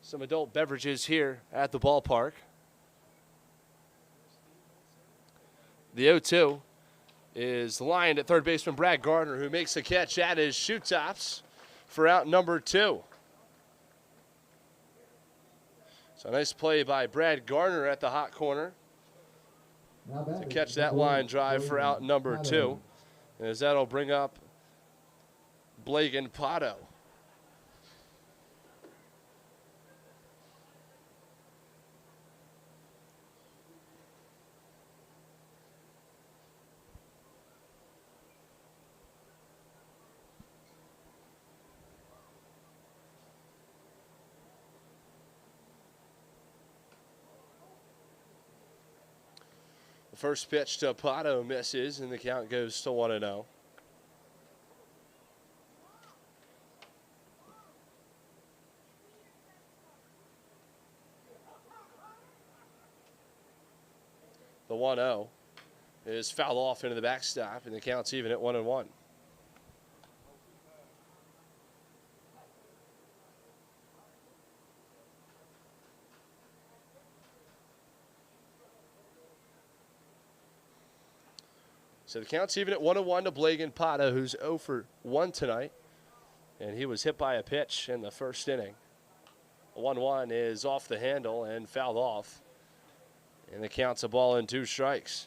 some adult beverages here at the ballpark. The 0-2 is lined at third baseman Brad Gardner, who makes a catch at his shoe tops for out number 2. So nice play by Brad Gardner at the hot corner to catch that line drive for out number 2. And as that'll bring up Blagan Pato. The first pitch to Pato misses, and the count goes to 1-0. The 1-0 is fouled off into the backstop, and the count's even at 1-1. So the count's even at 1-1 to Blagan Pato, who's 0 for 1 tonight, and he was hit by a pitch in the first inning. The 1-1 is off the handle and fouled off, and the count's a ball and 2 strikes.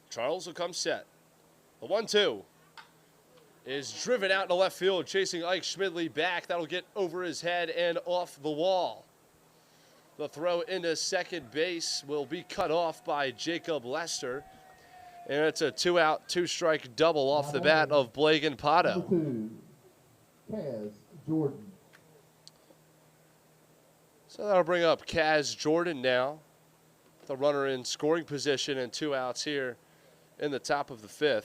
Charles will come set. The 1-2 is driven out to left field, chasing Ike Schmidley back. That'll get over his head and off the wall. The throw into second base will be cut off by Jacob Lester. And it's a 2-out, 2-strike double off the bat of Blagan Pato. Number 2, Kaz Jordan. So that'll bring up Kaz Jordan now. The runner in scoring position and 2 outs here in the top of the 5th.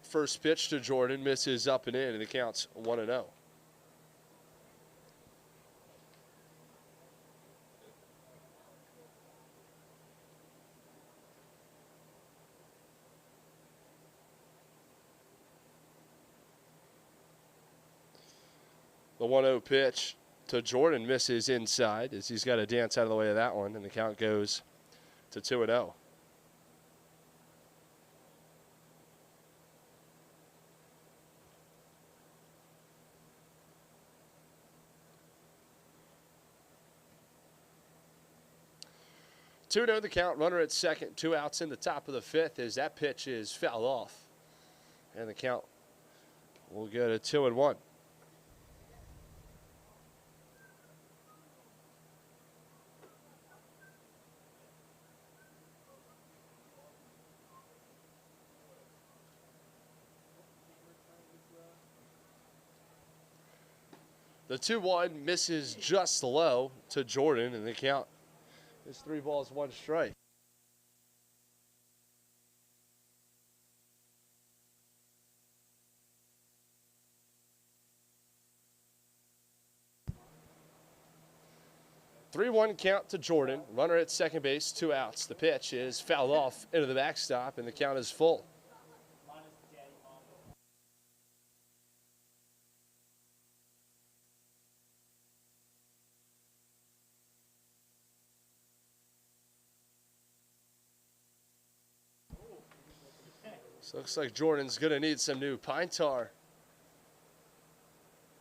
First pitch to Jordan misses up and in, and the count's 1-0. The 1-0 pitch to Jordan misses inside as he's got to dance out of the way of that one, and the count goes to 2-0. 2-0 the count, runner at second, 2 outs in the top of the fifth as that pitch is fouled off. And the count will go to 2-1. The 2-1 misses just low to Jordan, and the count is 3 balls, 1 strike. Three-one count to Jordan. Runner at second base, 2 outs. The pitch is fouled off into the backstop, and the count is full. So looks like Jordan's going to need some new pine tar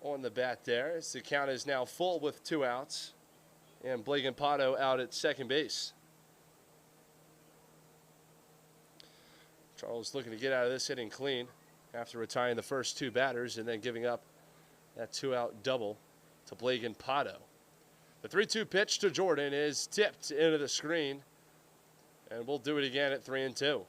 on the bat there. As the count is now full with 2 outs. And Pregame out at second base. Charles looking to get out of this inning clean after retiring the first 2 batters and then giving up that 2-out double to Pregame. The 3-2 pitch to Jordan is tipped into the screen. And we'll do it again at 3-2.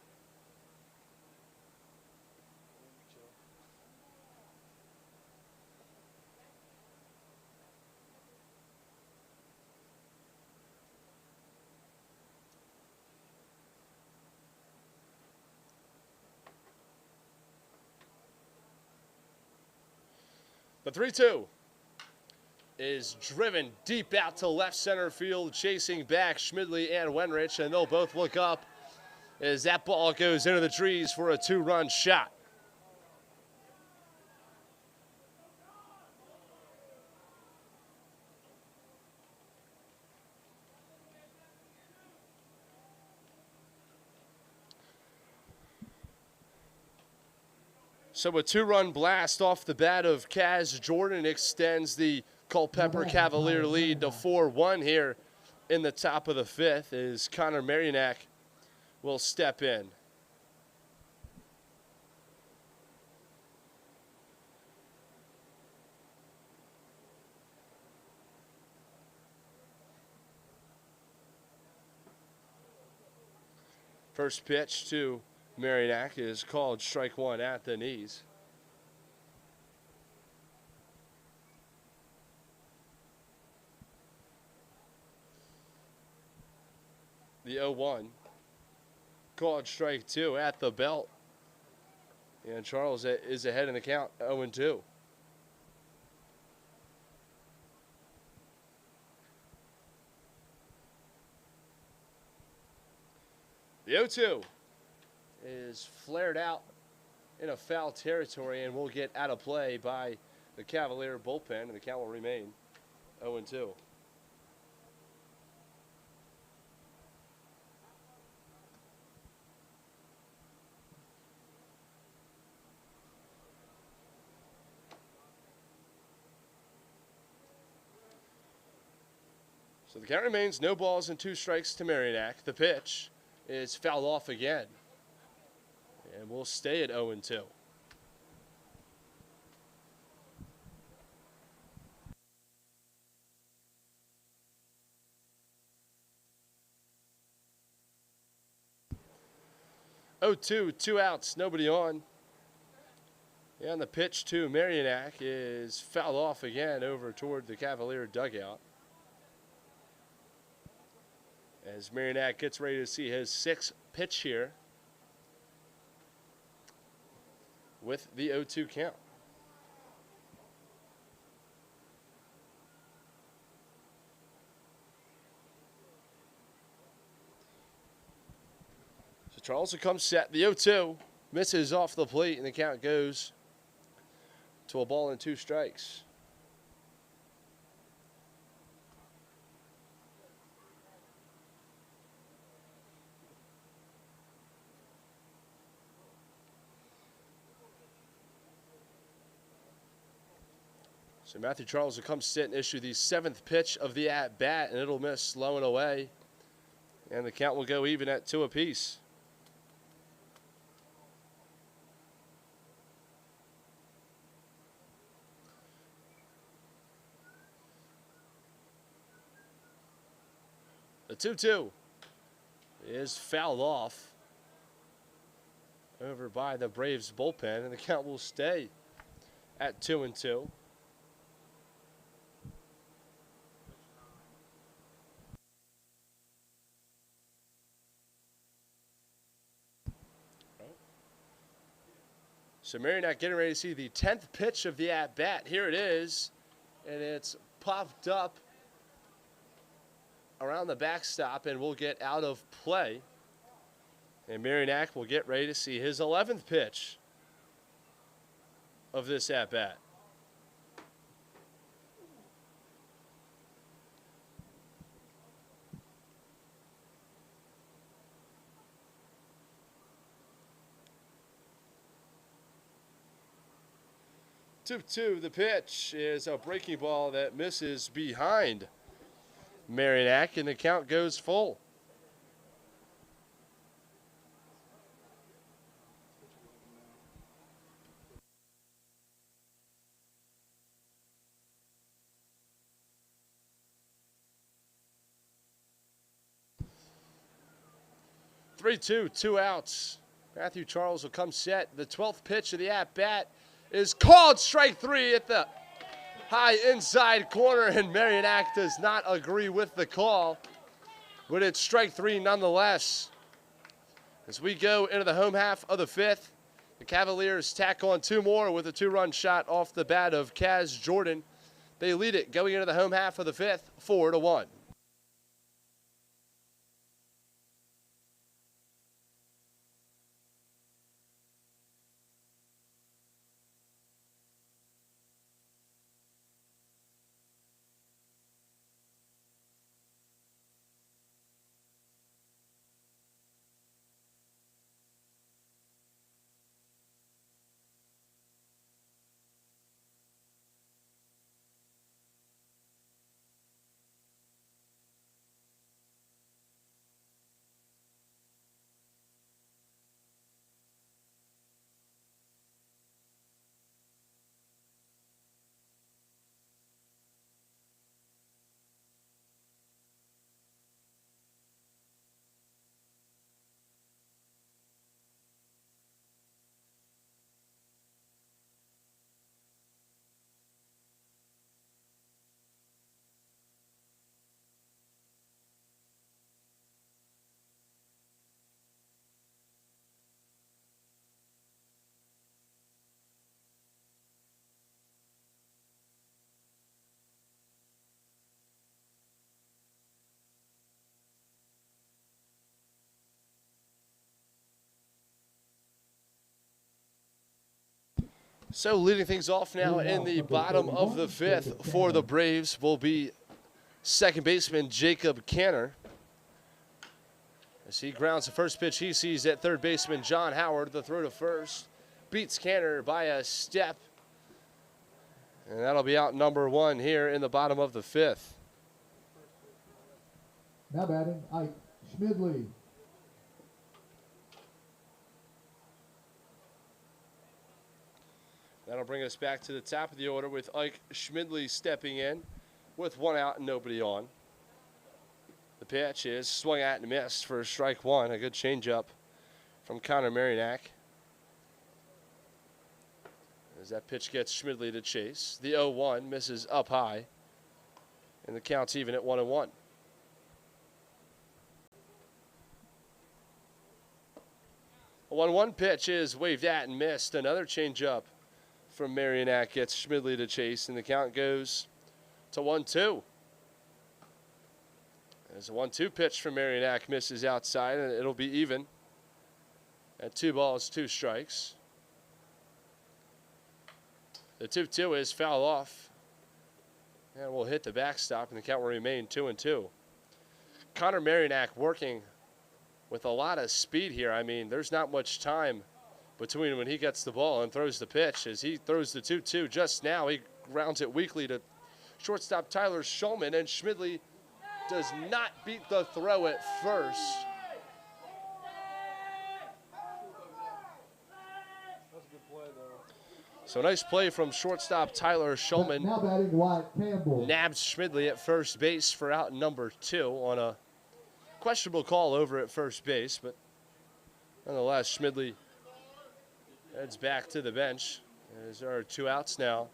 The 3-2 is driven deep out to left center field, chasing back Schmidley and Wenrich, and they'll both look up as that ball goes into the trees for a 2-run shot. So a 2-run blast off the bat of Kaz Jordan extends the Culpeper Cavalier lead to 4-1 here in the top of the fifth as Connor Marionak will step in. First pitch to Marionak is called strike 1 at the knees. The 0-1 called strike 2 at the belt. And Charles is ahead in the count, 0-2. The 0-2 is flared out in a foul territory and will get out of play by the Cavalier bullpen, and the count will remain 0-2. So the count remains no balls and 2 strikes to Marionak. The pitch is fouled off again. And we'll stay at 0-2. Oh, 2 outs, nobody on. And the pitch to Marionak is fouled off again over toward the Cavalier dugout. As Marionak gets ready to see his 6th pitch here with the 0-2 count. So Charles will come set. The 0-2 misses off the plate, and the count goes to a ball and 2 strikes. So Matthew Charles will come sit and issue the 7th pitch of the at-bat, and it'll miss low and away. And the count will go even at 2 apiece. The 2-2 is fouled off over by the Braves bullpen, and the count will stay at 2-2. So Merrimack getting ready to see the 10th pitch of the at-bat. Here it is, and it's popped up around the backstop and will get out of play. And Merrimack will get ready to see his 11th pitch of this at-bat. The pitch is a breaking ball that misses behind Merrimack, and the count goes full. Three-two, 2 outs. Matthew Charles will come set. The 12th pitch of the at-bat is called strike 3 at the high inside corner, and Merrimack does not agree with the call, but it's strike 3 nonetheless. As we go into the home half of the 5th, the Cavaliers tack on 2 more with a 2-run shot off the bat of Kaz Jordan. They lead it going into the home half of the 5th, 4-1. So leading things off now in the bottom of the 5th for the Braves will be second baseman Jacob Canner. As he grounds the first pitch he sees at third baseman John Howard. The throw to first beats Canner by a step. And that'll be out number 1 here in the bottom of the 5th. Now batting, Ike Schmidley. That'll bring us back to the top of the order with Ike Schmidley stepping in with 1 out and nobody on. The pitch is swung at and missed for strike 1. A good changeup from Connor Merrimack. As that pitch gets Schmidley to chase. The 0-1 misses up high. And the count's even at 1-1. A 1-1 pitch is waved at and missed. Another changeup from Merrimack gets Schmidley to chase, and the count goes to 1-2. As a 1-2 pitch from Merrimack misses outside, and it'll be even at 2 balls, 2 strikes. The 2-2 is foul off, and will hit the backstop, and the count will remain 2-2. Connor Merrimack working with a lot of speed here. I mean, there's not much time between when he gets the ball and throws the pitch. As he throws the 2-2 just now, he rounds it weakly to shortstop Tyler Shulman, and Schmidley does not beat the throw at first. So nice play from shortstop Tyler Shulman. Now batting Wyatt Campbell. Nabs Schmidley at first base for out number 2 on a questionable call over at first base, but nonetheless, Schmidley heads back to the bench as there are 2 outs now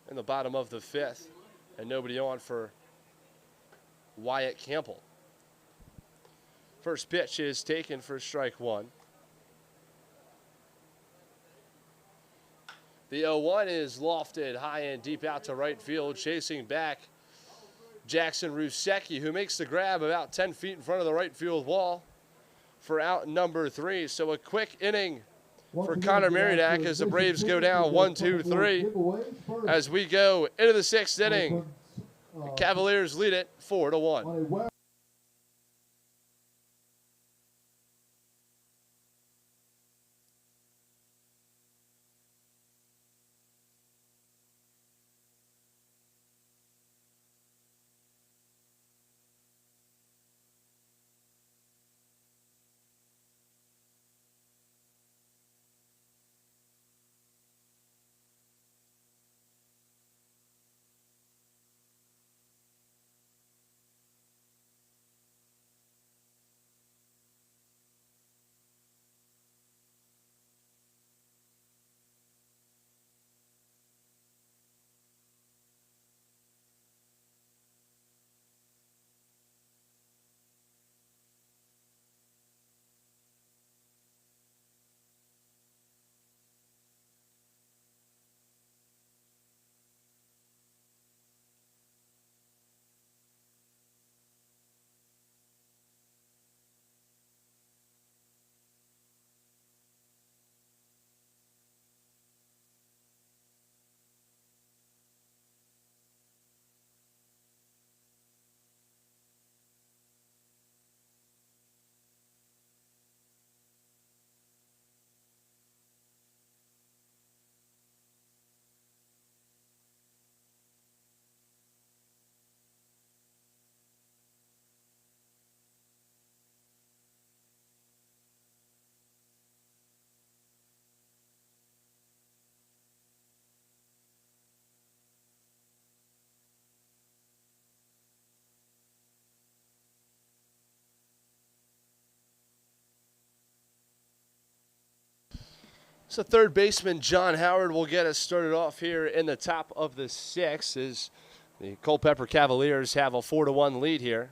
in the bottom of the 5th and nobody on for Wyatt Campbell. First pitch is taken for strike 1. The 0-1 is lofted high and deep out to right field, chasing back Jackson Rusecki, who makes the grab about 10 feet in front of the right field wall for out number 3. So a quick inning for Connor Maridak as the Braves go down 1-2-3 as we go into the 6th inning. The Cavaliers lead it 4-1. So third baseman John Howard will get us started off here in the top of the 6th as the Culpeper Cavaliers have a 4-1 lead here.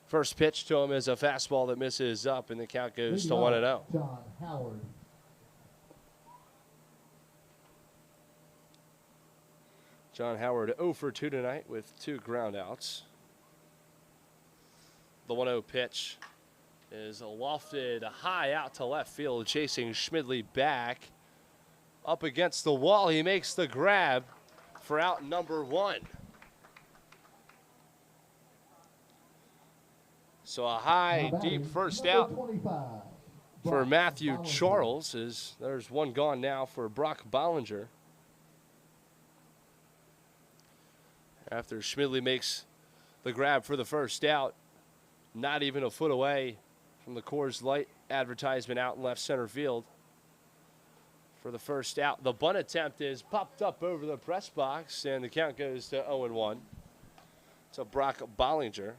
First pitch to him is a fastball that misses up, and the count goes to 1-0. John Howard. John Howard 0 for 2 tonight with 2 groundouts. The 1-0 pitch is lofted high out to left field, chasing Schmidley back. Up against the wall, he makes the grab for out number 1. So a high, deep first out for Matthew Charles. There's one gone now for Brock Bollinger. After Schmidley makes the grab for the first out, not even a foot away from the Coors Light advertisement out in left center field for the first out. The bunt attempt is popped up over the press box, and the count goes to 0-1. So Brock Bollinger.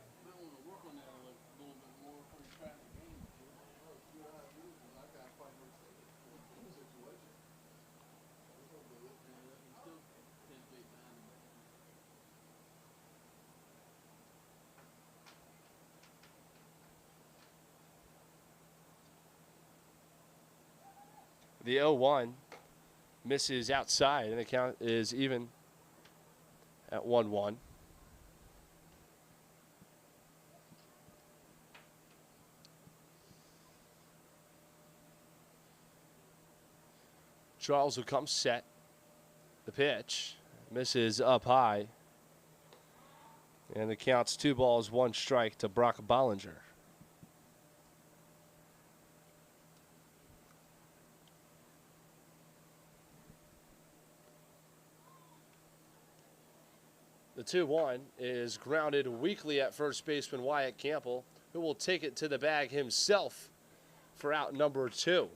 The 0-1 misses outside, and the count is even at 1-1. Charles will come set. The pitch misses up high, and the count's 2 balls, 1 strike to Brock Bollinger. The 2-1 is grounded weakly at first baseman Wyatt Campbell, who will take it to the bag himself for out number 2.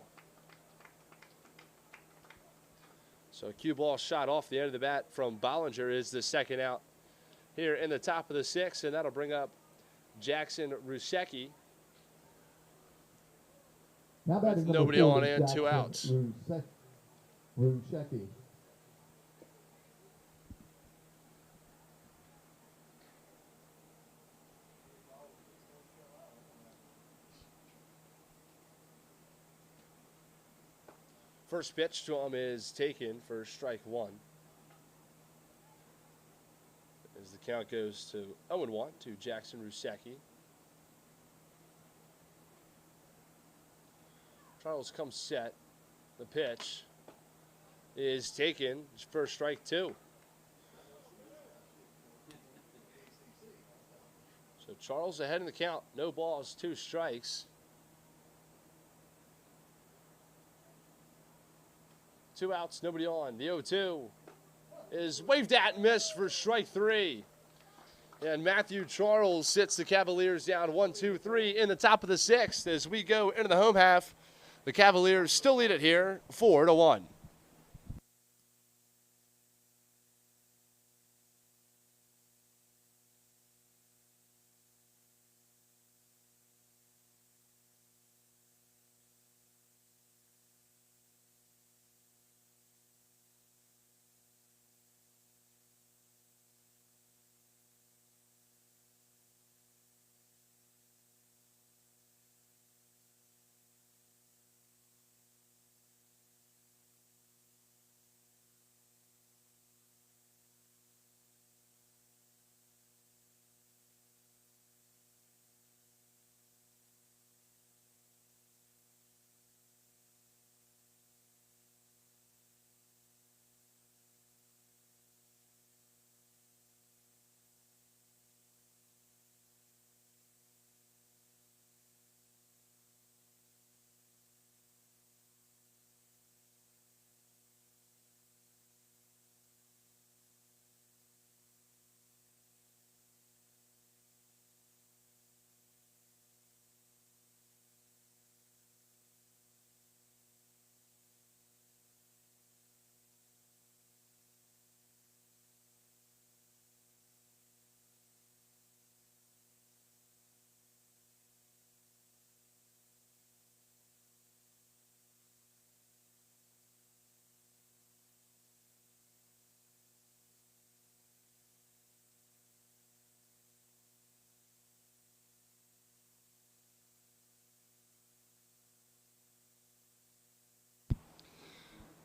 So a cue ball shot off the end of the bat from Bollinger is the second out here in the top of the 6th, and that'll bring up Jackson Rusecki. Now batting number Nobody 40, on and Jackson 2 outs. Rusecki. First pitch to him is taken for strike 1. As the count goes to 0-1 to Jackson Rusecki. Charles comes set. The pitch is taken for strike 2. So Charles ahead in the count. No balls, 2 strikes. 2 outs, nobody on. The 0-2 is waved at and missed for strike 3. And Matthew Charles sits the Cavaliers down 1-2-3 in the top of the 6th as we go into the home half. The Cavaliers still lead it here 4-1.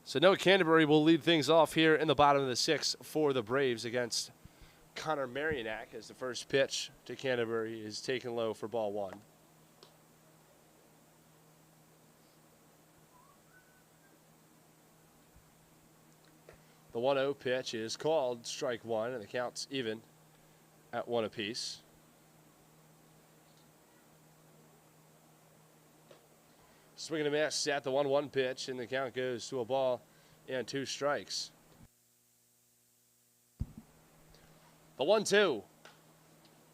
So Noah Canterbury will lead things off here in the bottom of the 6th for the Braves against Connor Marianac as the first pitch to Canterbury is taken low for ball 1. The 1-0 pitch is called strike 1, and the count's even at 1 apiece. Swinging a miss at the 1-1 pitch, and the count goes to a ball and 2 strikes. The 1-2.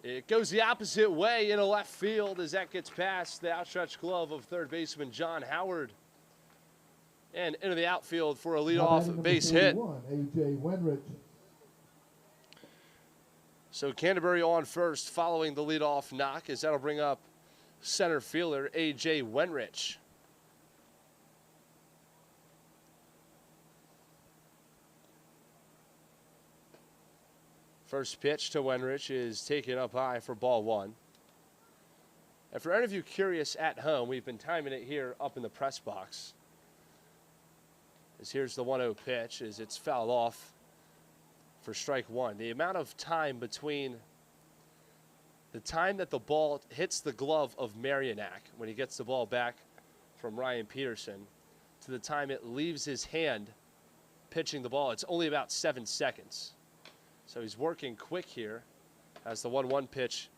It goes the opposite way into left field as that gets past the outstretched glove of third baseman John Howard. And into the outfield for a leadoff base hit. A.J. Wenrich. So Canterbury on first following the leadoff knock as that'll bring up center fielder A.J. Wenrich. First pitch to Wenrich is taken up high for ball 1. And for any of you curious at home, we've been timing it here up in the press box. As here's the 1-0 pitch as it's fouled off for strike 1. The amount of time between the time that the ball hits the glove of Marianac when he gets the ball back from Ryan Peterson to the time it leaves his hand pitching the ball, it's only about 7 seconds. So he's working quick here as the 1-1 pitch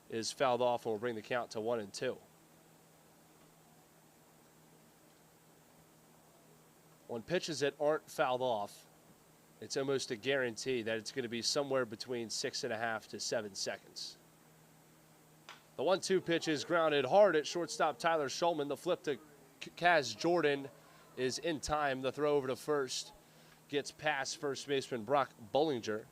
is fouled off and will bring the count to 1-2. When pitches that aren't fouled off, it's almost a guarantee that it's going to be somewhere between 6.5 to 7 seconds. The 1-2 pitch is grounded hard at shortstop Tyler Schulman. The flip to Kaz Jordan is in time. The throw over to first gets past first baseman Brock Bollinger.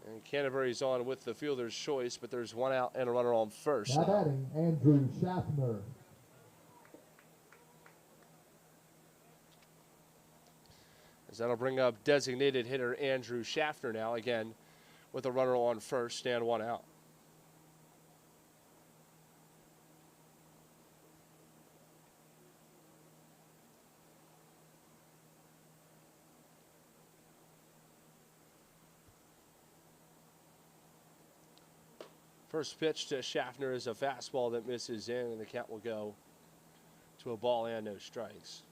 And Canterbury's on with the fielder's choice, but there's one out and a runner on first. Now batting, Andrew Schaffner. As that'll bring up designated hitter Andrew Schaffner now, again, with a runner on first and one out. First pitch to Schaffner is a fastball that misses in, and the count will go to a ball and no strikes.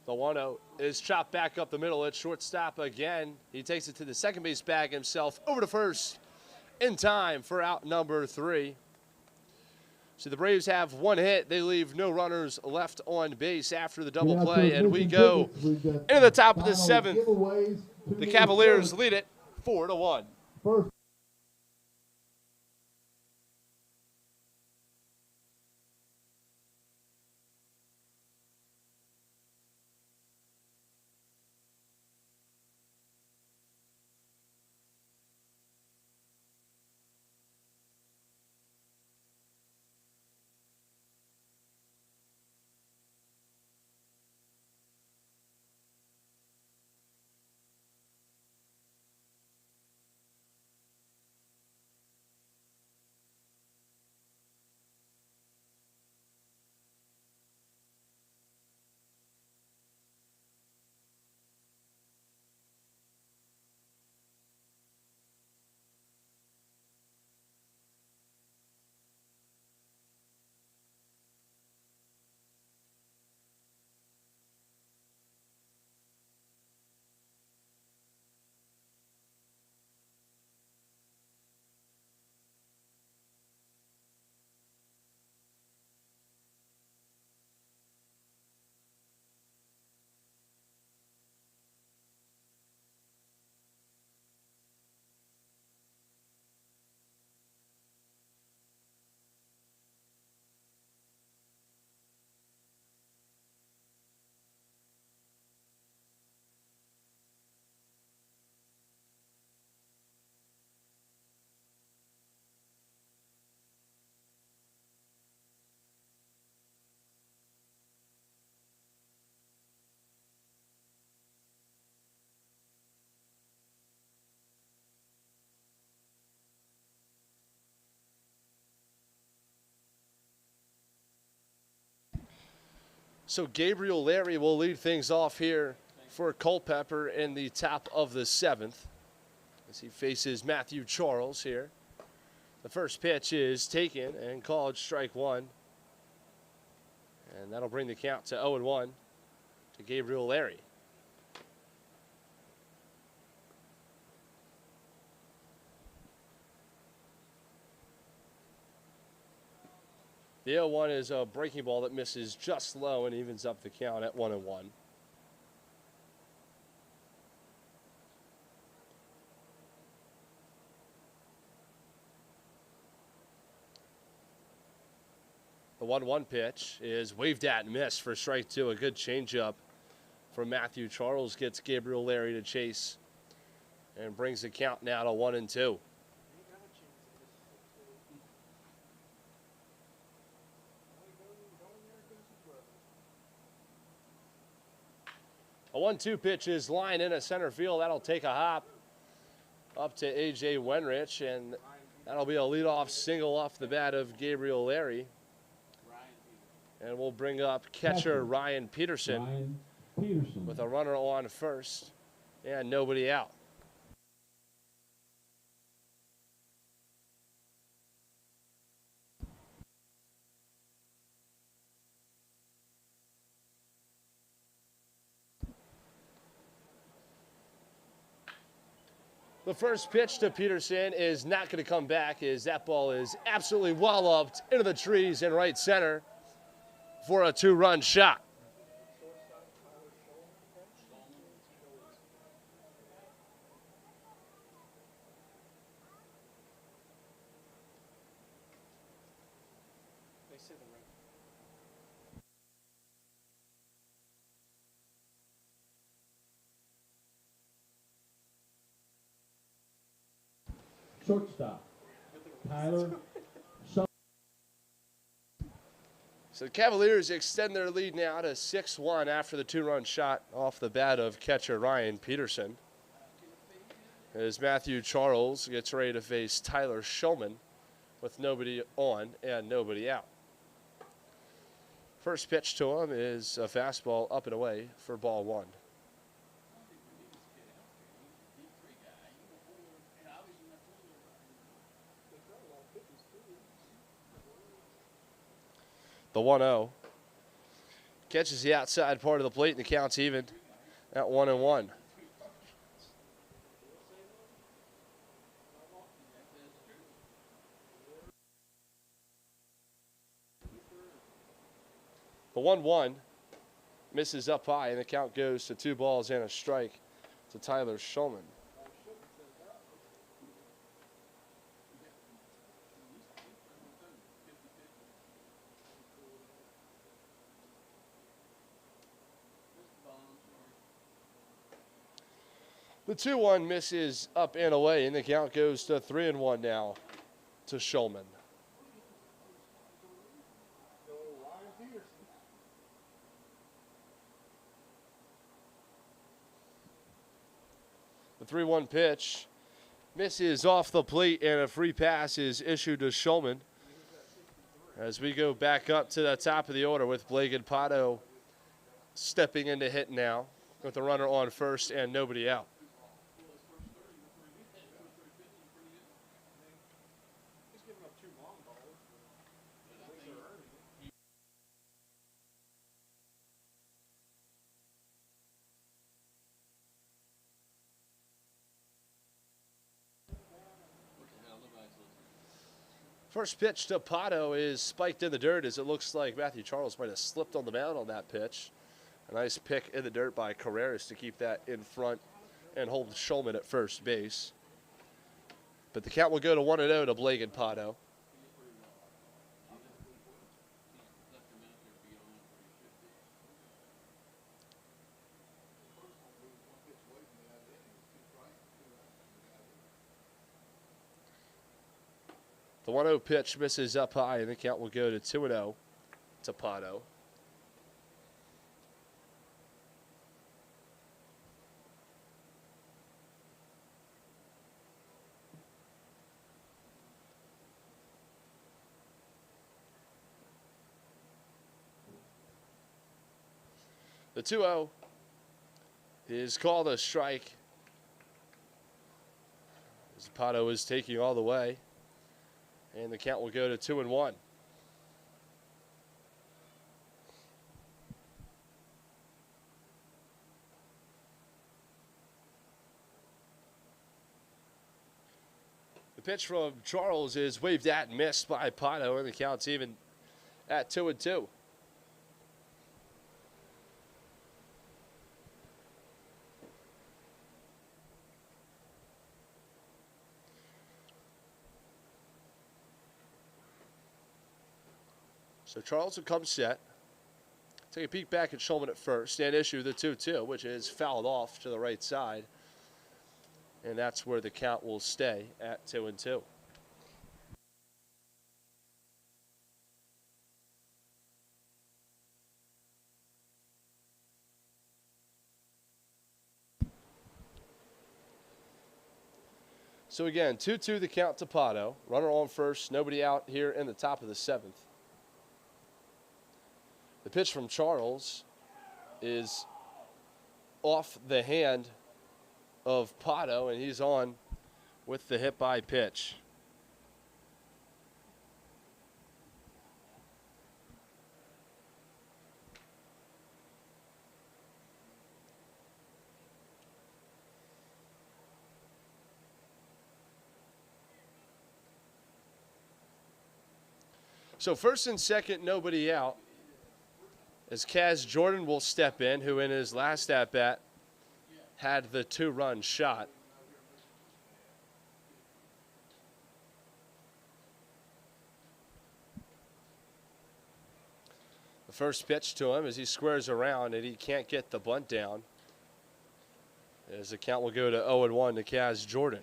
The 1-0 is chopped back up the middle at shortstop again. He takes it to the second base bag himself, over to first in time for out number 3. So the Braves have one hit. They leave no runners left on base after the double play, and we go into the top of the 7th. The Cavaliers lead it 4-1. First. So Gabriel Larry will lead things off here for Culpeper in the top of the 7th as he faces Matthew Charles here. The first pitch is taken and called strike 1. And that'll bring the count to 0-1 to Gabriel Larry. The 0-1 is a breaking ball that misses just low and evens up the count at 1-1. The 1-1 pitch is waved at and missed for strike 2. A good changeup from Matthew Charles gets Gabriel Larry to chase and brings the count now to 1-2. A 1-2 pitch is line in a center field. That'll take a hop up to A.J. Wenrich, and that'll be a leadoff single off the bat of Gabriel Larry. And we'll bring up catcher Ryan Peterson with a runner on first and nobody out. The first pitch to Peterson is not going to come back as that ball is absolutely walloped into the trees in right center for a 2-run shot. Shortstop, Tyler. So the Cavaliers extend their lead now to 6-1 after the 2-run shot off the bat of catcher Ryan Peterson. As Matthew Charles gets ready to face Tyler Shulman with nobody on and nobody out. First pitch to him is a fastball up and away for ball 1. The 1-0 catches the outside part of the plate and the count's even at 1-1. The 1-1 misses up high and the count goes to 2 balls and a strike to Tyler Shulman. The 2-1 misses up and away, and the count goes to 3-1 now to Shulman. The 3-1 pitch misses off the plate, and a free pass is issued to Shulman. As we go back up to the top of the order with Blake and Pato stepping in to hit now with the runner on first and nobody out. First pitch to Pato is spiked in the dirt as it looks like Matthew Charles might have slipped on the mound on that pitch. A nice pick in the dirt by Carreras to keep that in front and hold Shulman at first base. But the count will go to 1-0 to Blake and Pato. The 1-0 pitch misses up high, and the count will go to 2-0 to Pato. The 2-0 is called a strike as Pato is taking all the way. And the count will go to 2-1. The pitch from Charles is waved at and missed by Pato, and the count's even at 2-2. So Charles will come set, take a peek back at Shulman at first, and issue the 2-2, which is fouled off to the right side. And that's where the count will stay at 2-2. So again, 2-2 the count to Pato. Runner on first, nobody out here in the top of the 7th. The pitch from Charles is off the hand of Pato, and he's on with the hit by pitch. So first and second, nobody out. As Kaz Jordan will step in, who in his last at-bat had the 2-run shot. The first pitch to him as he squares around and he can't get the bunt down. As the count will go to 0-1 to Kaz Jordan.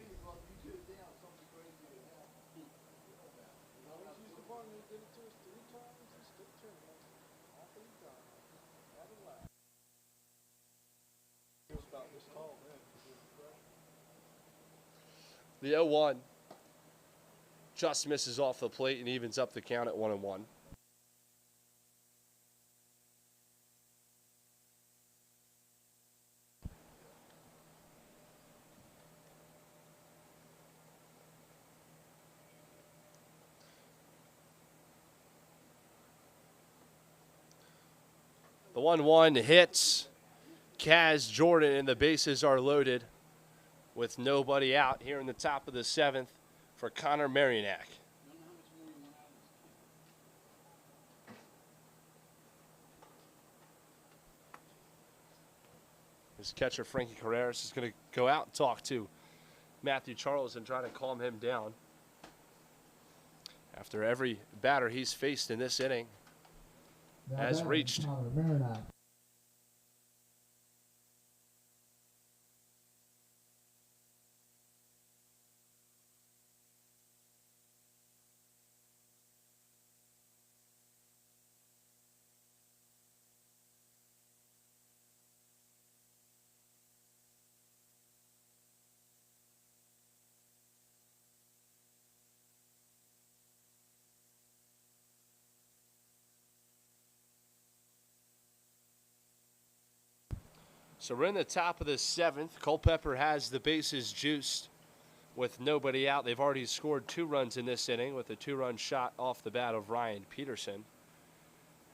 The 0-1 just misses off the plate and evens up the count at 1-1. The 1-1 hits Kaz Jordan and the bases are loaded with nobody out here in the top of the 7th for Connor Marionak. His catcher Frankie Carreras is going to go out and talk to Matthew Charles and try to calm him down. After every batter he's faced in this inning has reached. So we're in the top of the 7th. Culpeper has the bases juiced with nobody out. They've already scored 2 runs in this inning with a 2-run shot off the bat of Ryan Peterson. And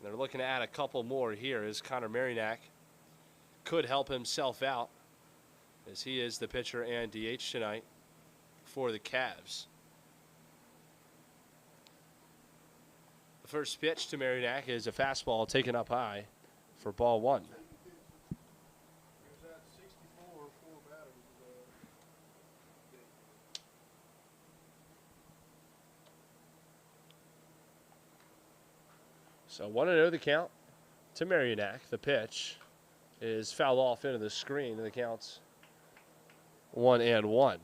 they're looking to add a couple more here as Connor Marionak could help himself out as he is the pitcher and DH tonight for the Cavs. The first pitch to Marionak is a fastball taken up high for ball 1. So 1-0 the count to Marionak. The pitch is fouled off into the screen, and the count's 1-1.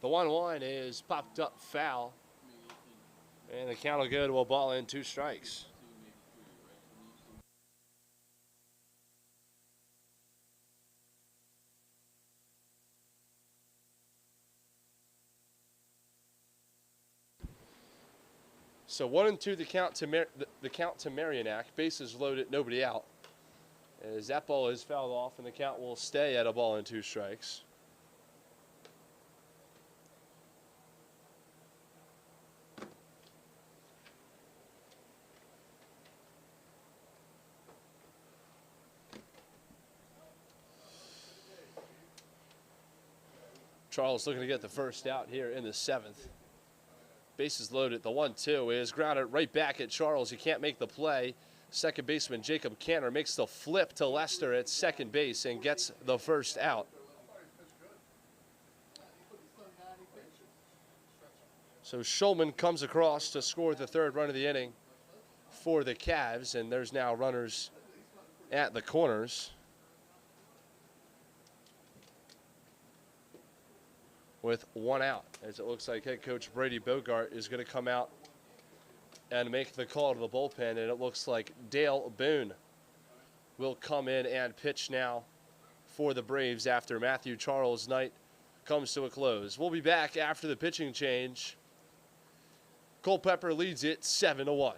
The 1-1 is popped up foul. And the count will go to a ball and 2 strikes. So 1-2 the count to Marionak. Bases loaded, nobody out. As that ball is fouled off, and the count will stay at a ball and 2 strikes. Charles looking to get the first out here in the 7th. Bases loaded. The 1-2 is grounded right back at Charles. He can't make the play. Second baseman Jacob Cantor makes the flip to Lester at second base and gets the first out. So Schulman comes across to score the 3rd run of the inning for the Cavs, and there's now runners at the corners. With 1 out, as it looks like head coach Brady Bogart is going to come out and make the call to the bullpen, and it looks like Dale Boone will come in and pitch now for the Braves after Matthew Charles' night comes to a close. We'll be back after the pitching change. Culpeper leads it 7-1.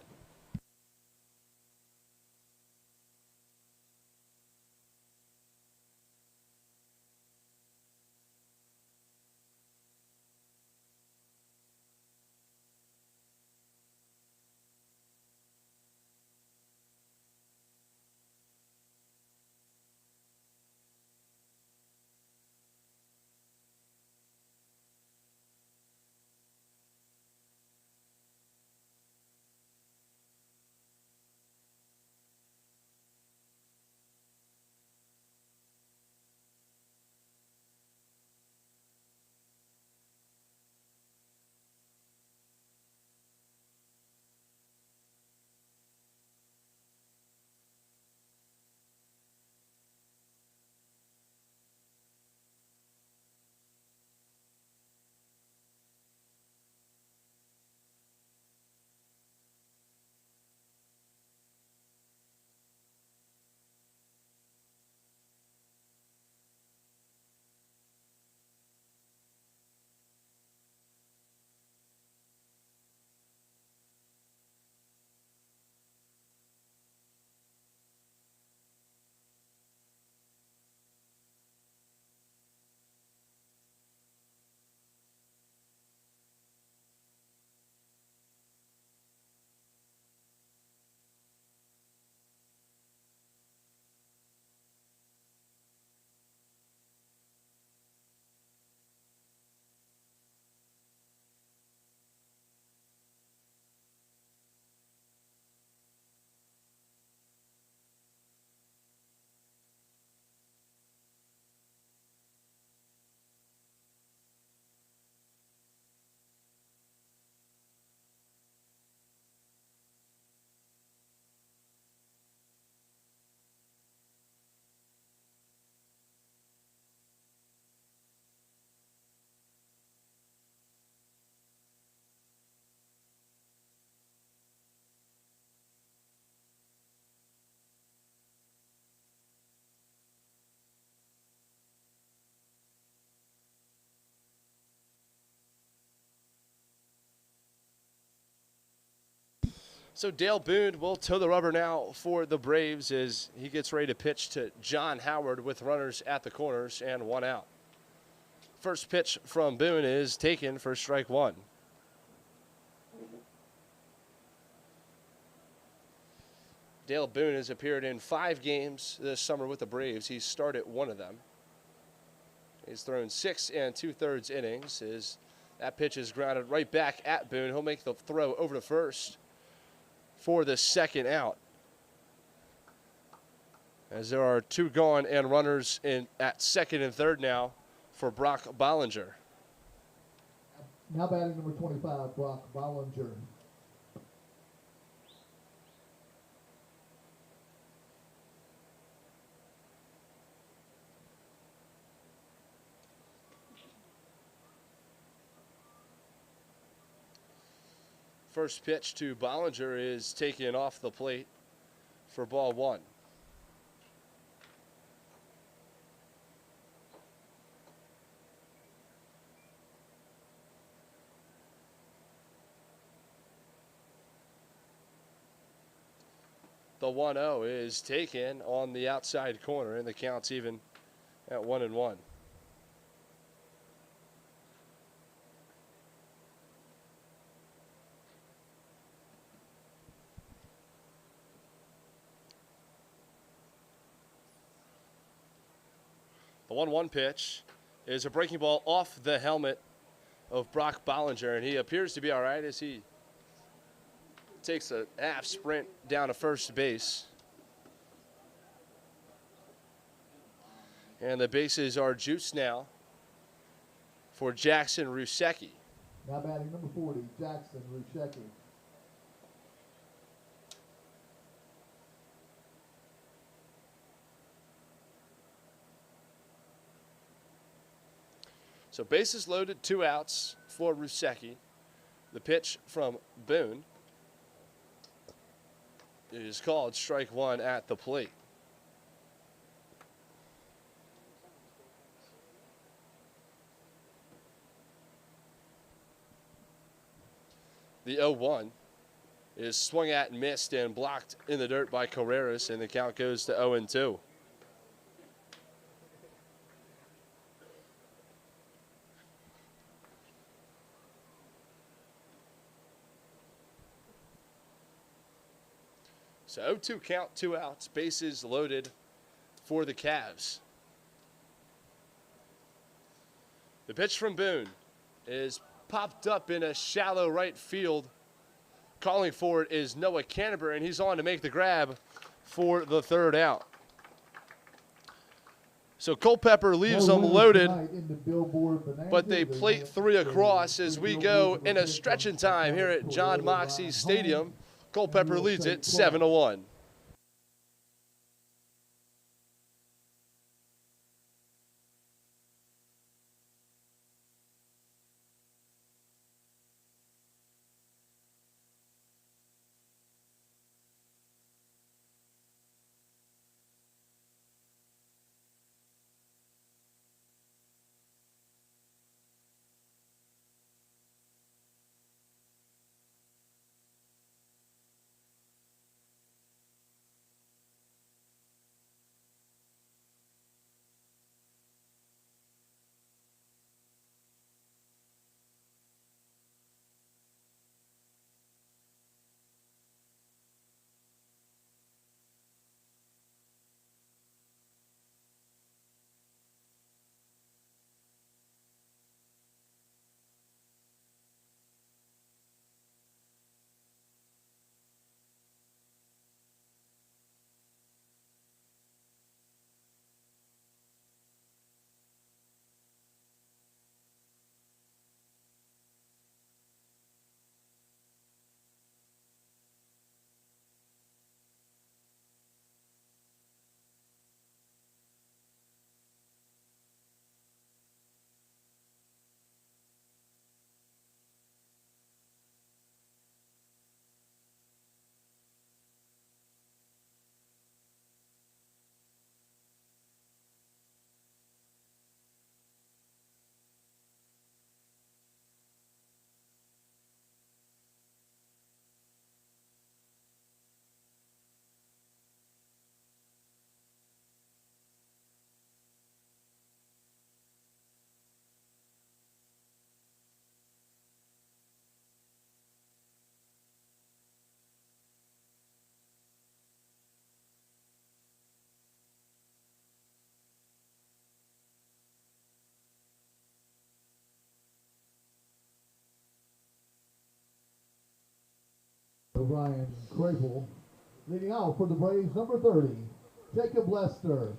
So Dale Boone will toe the rubber now for the Braves as he gets ready to pitch to John Howard with runners at the corners and one out. First pitch from Boone is taken for strike one. Dale Boone has appeared in 5 games this summer with the Braves. He's started one of them. He's thrown 6 2/3 innings. That pitch is grounded right back at Boone. He'll make the throw over to first for the second out. As there are 2 gone and runners in at second and third now for Brock Bollinger. Now batting number 25, Brock Bollinger. First pitch to Bollinger is taken off the plate for ball 1. The 1-0 is taken on the outside corner, and the count's even at 1-1. The 1-1 pitch is a breaking ball off the helmet of Brock Bollinger, and he appears to be all right as he takes a half sprint down to first base. And the bases are juiced now for Jackson Rusecki. Now batting number 40, Jackson Rusecki. So bases loaded, 2 outs for Rusecki. The pitch from Boone is called strike 1 at the plate. The 0-1 is swung at and missed and blocked in the dirt by Carreras, and the count goes to 0-2. So 0-2 count, 2 outs, bases loaded for the Cavs. The pitch from Boone is popped up in a shallow right field. Calling for it is Noah Canterbury, and he's on to make the grab for the third out. So Culpeper leaves them loaded, but they plate 3 across as we go in a stretching time here at John Moxey Stadium. Culpeper leads it 7-1. Ryan Crapel. Leading off for the Braves, number 30, Jacob Lester.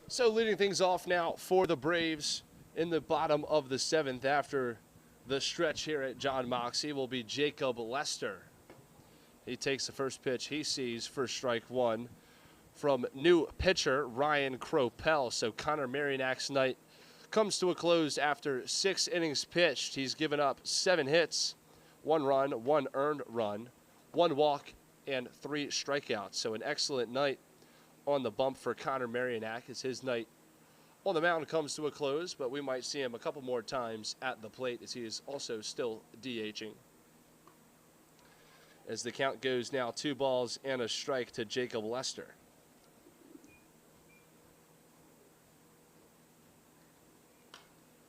So leading things off now for the Braves in the bottom of the 7th after the stretch here at John Moxley will be Jacob Lester. He takes the first pitch he sees for strike one from new pitcher Ryan Crapel. So Connor Marianak's night comes to a close after 6 innings pitched. He's given up 7 hits, 1 run, 1 earned run, 1 walk, and 3 strikeouts. So an excellent night on the bump for Connor Marianak as his night on the mound comes to a close, but we might see him a couple more times at the plate as he is also still DHing. As the count goes now 2 balls and a strike to Jacob Lester.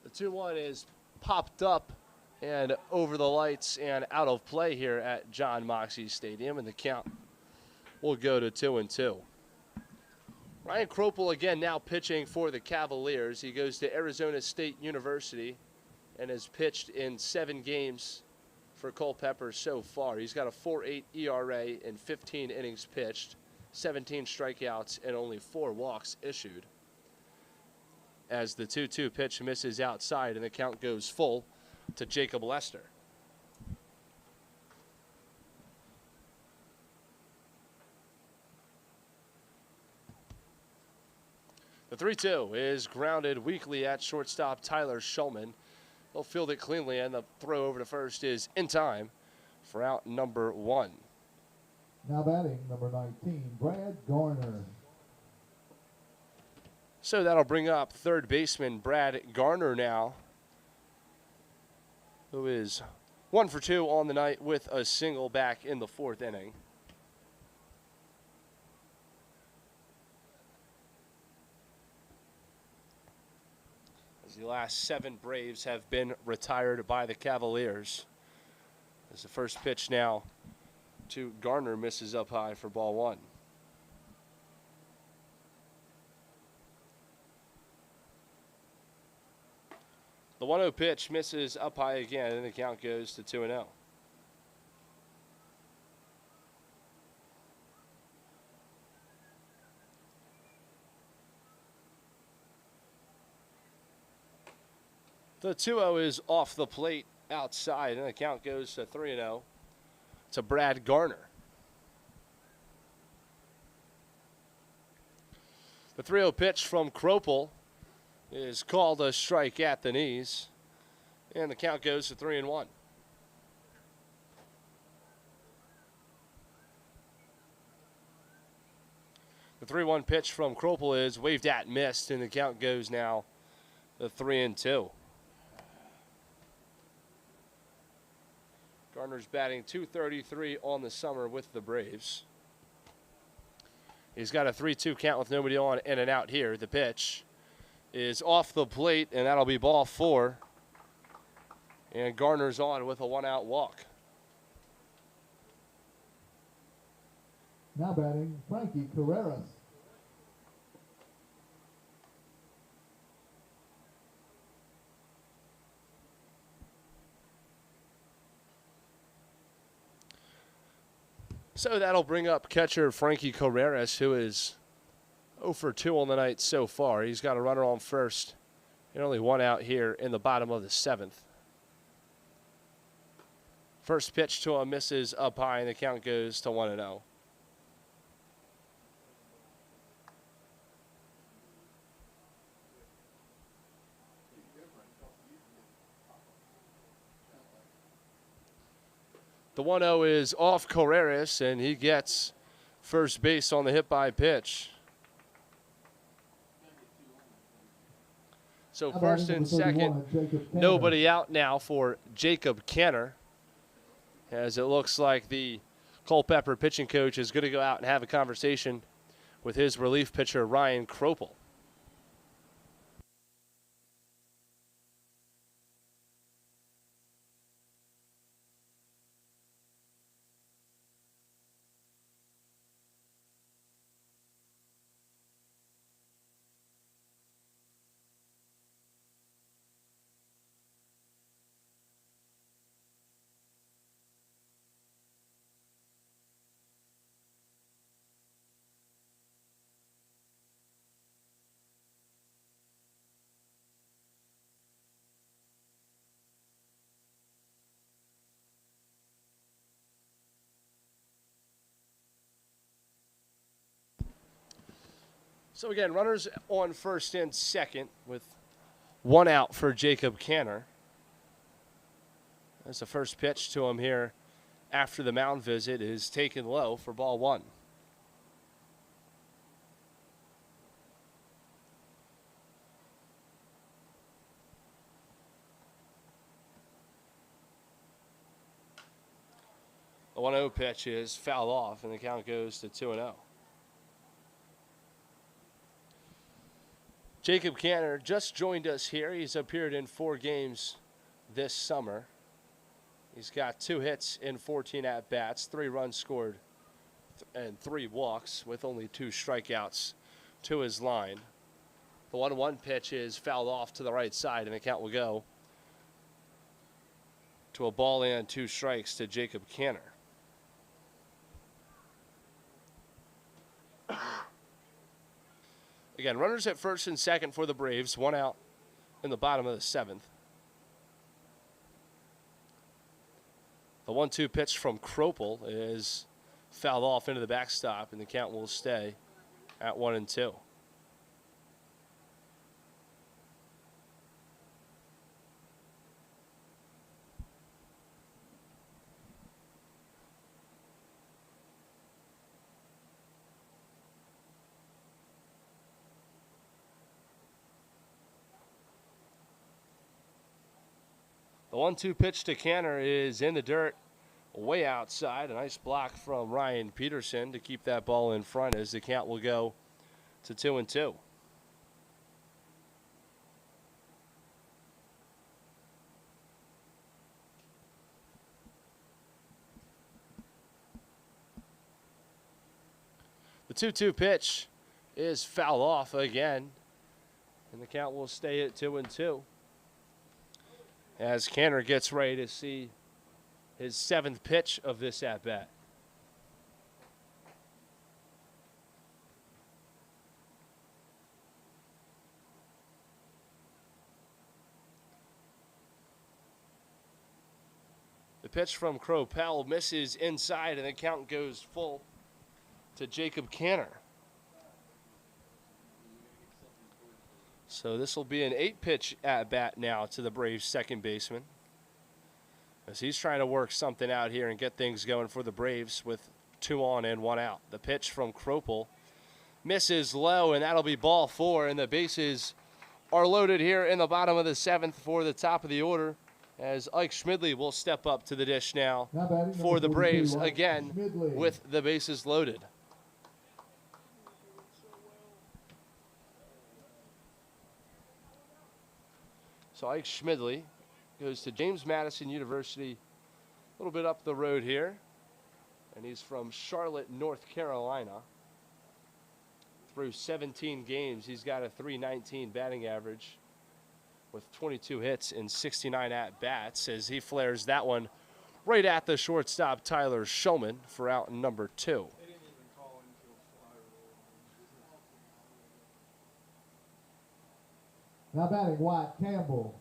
The 2-1 is popped up and over the lights and out of play here at John Moxley Stadium, and the count will go to 2-2. Ryan Crapel again now pitching for the Cavaliers. He goes to Arizona State University and has pitched in 7 games for Culpeper so far. He's got a 4.8 ERA in 15 innings pitched, 17 strikeouts, and only 4 walks issued. As the 2-2 pitch misses outside and the count goes full to Jacob Lester. The 3-2 is grounded weakly at shortstop Tyler Shulman. He'll field it cleanly, and the throw over to first is in time for out number 1. Now batting, number 19, Brad Garner. So that'll bring up third baseman Brad Garner now, who is 1 for 2 on the night with a single back in the 4th inning. As the last 7 Braves have been retired by the Cavaliers. As the first pitch now to Garner misses up high for ball 1. The 1-0 pitch misses up high again, and the count goes to 2-0. The 2-0 is off the plate outside, and the count goes to 3-0 to Brad Garner. The 3-0 pitch from Crapel is called a strike at the knees, and the count goes to 3-1. The 3-1 pitch from Crapel is waved at, missed, and the count goes now to 3-2. Garner's batting .233 on the summer with the Braves. He's got a 3-2 count with nobody on and an out here. The pitch is off the plate, and that'll be ball 4. And Garner's on with a 1-out walk. Now batting, Frankie Carreras. So that'll bring up catcher Frankie Carreras, who is 0 for 2 on the night so far. He's got a runner on first and only 1 out here in the bottom of the 7th. First pitch to him misses up high, and the count goes to 1-0. The 1-0 is off Carreras, and he gets first base on the hit by pitch. So first and second, nobody out now for Jacob Canner, as it looks like the Culpeper pitching coach is going to go out and have a conversation with his relief pitcher, Ryan Crapel. So again, runners on first and second with one out for Jacob Canner. That's the first pitch to him here after the mound visit is taken low for ball one. The 1-0 pitch is fouled off, and the count goes to 2-0. Jacob Canner just joined us here. He's appeared in 4 games this summer. He's got 2 hits in 14 at-bats, 3 runs scored, and 3 walks with only 2 strikeouts to his line. The 1-1 pitch is fouled off to the right side, and the count will go to a ball and 2 strikes to Jacob Canner. Again, runners at first and second for the Braves, 1 out in the bottom of the 7th. The 1-2 pitch from Cropel is fouled off into the backstop, and the count will stay at 1-2. The 1-2 pitch to Canner is in the dirt, way outside. A nice block from Ryan Peterson to keep that ball in front as the count will go to 2-2. The 2-2 pitch is fouled off again, and the count will stay at 2-2. As Canner gets ready to see his 7th pitch of this at-bat. The pitch from Cropel misses inside, and the count goes full to Jacob Canner. So this will be an 8-pitch at-bat now to the Braves' second baseman, as he's trying to work something out here and get things going for the Braves with 2 on and 1 out. The pitch from Cropel misses low, and that'll be ball 4, and the bases are loaded here in the bottom of the 7th for the top of the order, as Ike Schmidley will step up to the dish now for the Braves again with the bases loaded. So Ike Schmidley goes to James Madison University, a little bit up the road here, and he's from Charlotte, North Carolina. Through 17 games, he's got a .319 batting average with 22 hits and 69 at-bats, as he flares that one right at the shortstop Tyler Shulman for out number 2. Now batting Wyatt Campbell.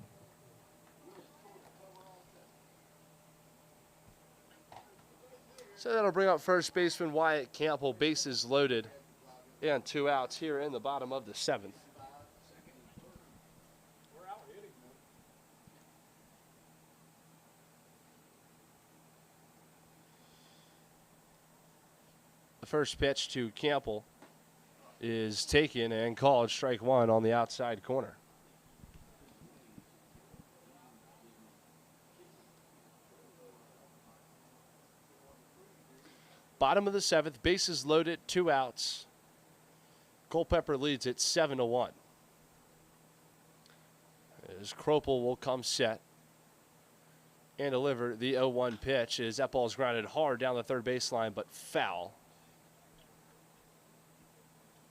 So that'll bring up first baseman Wyatt Campbell, bases loaded, and 2 outs here in the bottom of the 7th. The first pitch to Campbell is taken and called strike 1 on the outside corner. Bottom of the 7th, bases loaded, 2 outs. Culpeper leads it 7-1. As Cropel will come set and deliver the 0-1 pitch, as that ball's grounded hard down the third baseline, but foul.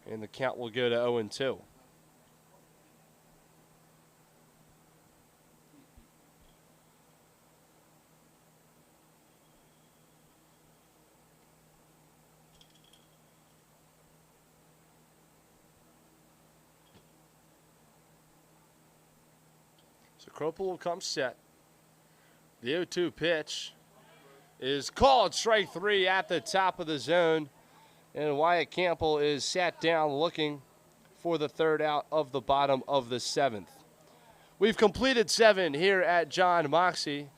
And the count will go to 0-2. So Cropel will come set. The 0-2 pitch is called strike 3 at the top of the zone. And Wyatt Campbell is sat down looking for the third out of the bottom of the 7th. We've completed 7 here at John Moxie.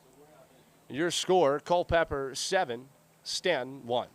Your score, Culpeper 7, Staunton 1.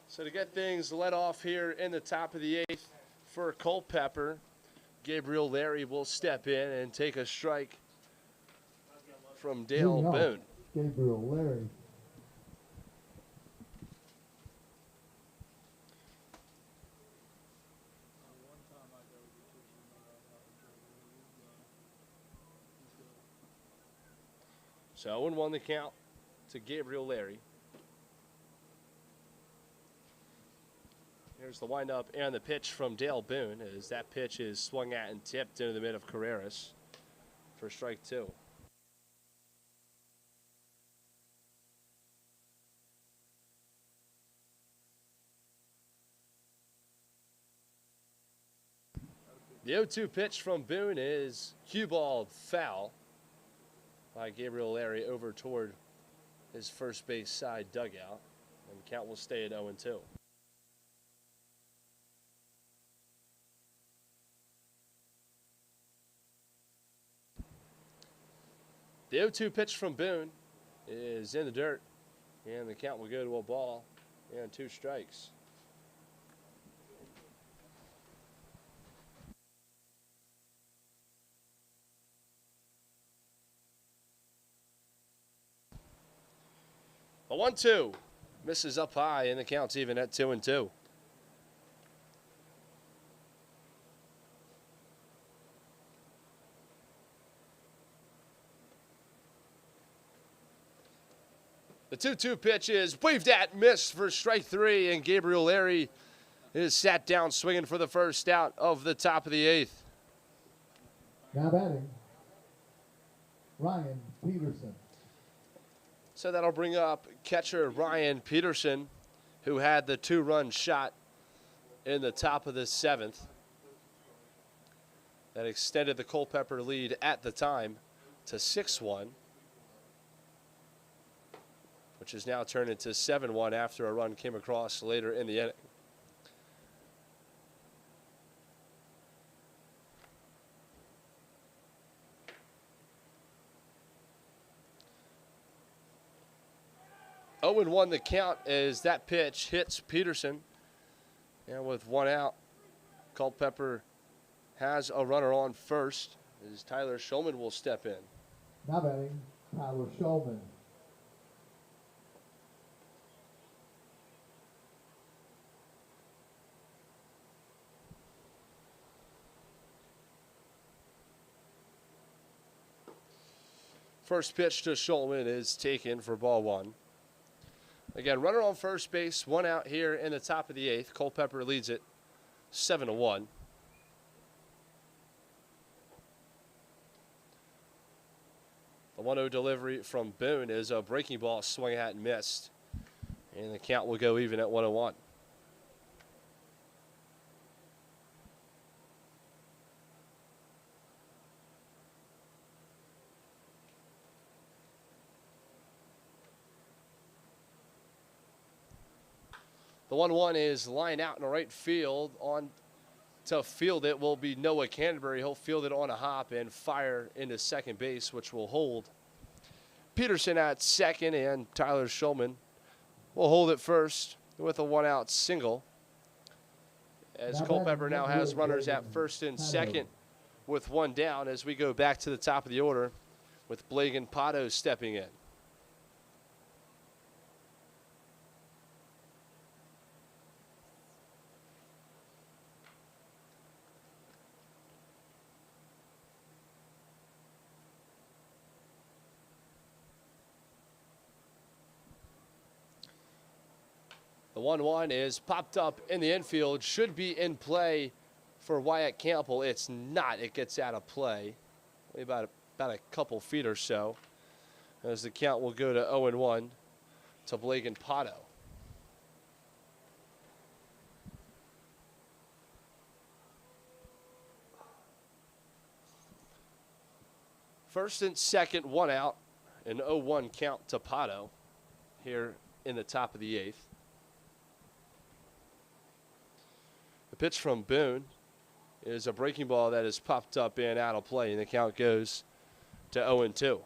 So to get things let off here in the top of the 8th for Culpeper, Gabriel Larry will step in and take a strike from Dale Boone. Gabriel Larry. So 0-1 the count to Gabriel Larry. Here's the windup and the pitch from Dale Boone as that pitch is swung at and tipped into the mid of Carreras for strike 2. The 0-2 pitch from Boone is cue balled foul by Gabriel Larry over toward his first base side dugout, and the count will stay at 0-2. The 0-2 pitch from Boone is in the dirt, and the count will go to a ball and 2 strikes. A 1-2 misses up high, and the count's even at 2-2. The 2-2 pitch is waved at, missed for strike 3, and Gabriel Larry is sat down swinging for the first out of the top of the 8th. Now batting, Ryan Peterson. So that'll bring up catcher Ryan Peterson, who had the 2-run shot in the top of the 7th. That extended the Culpeper lead at the time to 6-1. Which is now turned into 7-1 after a run came across later in the inning. 0-1 the count as that pitch hits Peterson. And with one out, Culpeper has a runner on first as Tyler Shulman will step in. Now batting, Tyler Shulman. First pitch to Shulman is taken for ball one. Again, runner on first base, one out here in the top of the eighth. Culpeper leads it 7-1. The 1-0 delivery from Boone is a breaking ball swung at and missed. And the count will go even at 1-1. The 1-1 is lined out in the right field. On to field it will be Noah Canterbury. He'll field it on a hop and fire into second base, which will hold Peterson at second, and Tyler Shulman will hold it first with a one-out single. As Culpeper now has runners at first and second with one down as we go back to the top of the order with Blagan Pato stepping in. The 1-1 is popped up in the infield. Should be in play for Wyatt Campbell. It's not. It gets out of play. About a couple feet or so. As the count will go to 0-1 to Blagan Pato. First and second, one out. An 0-1 count to Pato here in the top of the eighth. The pitch from Boone is a breaking ball that is popped up and out of play, and the count goes to 0-2.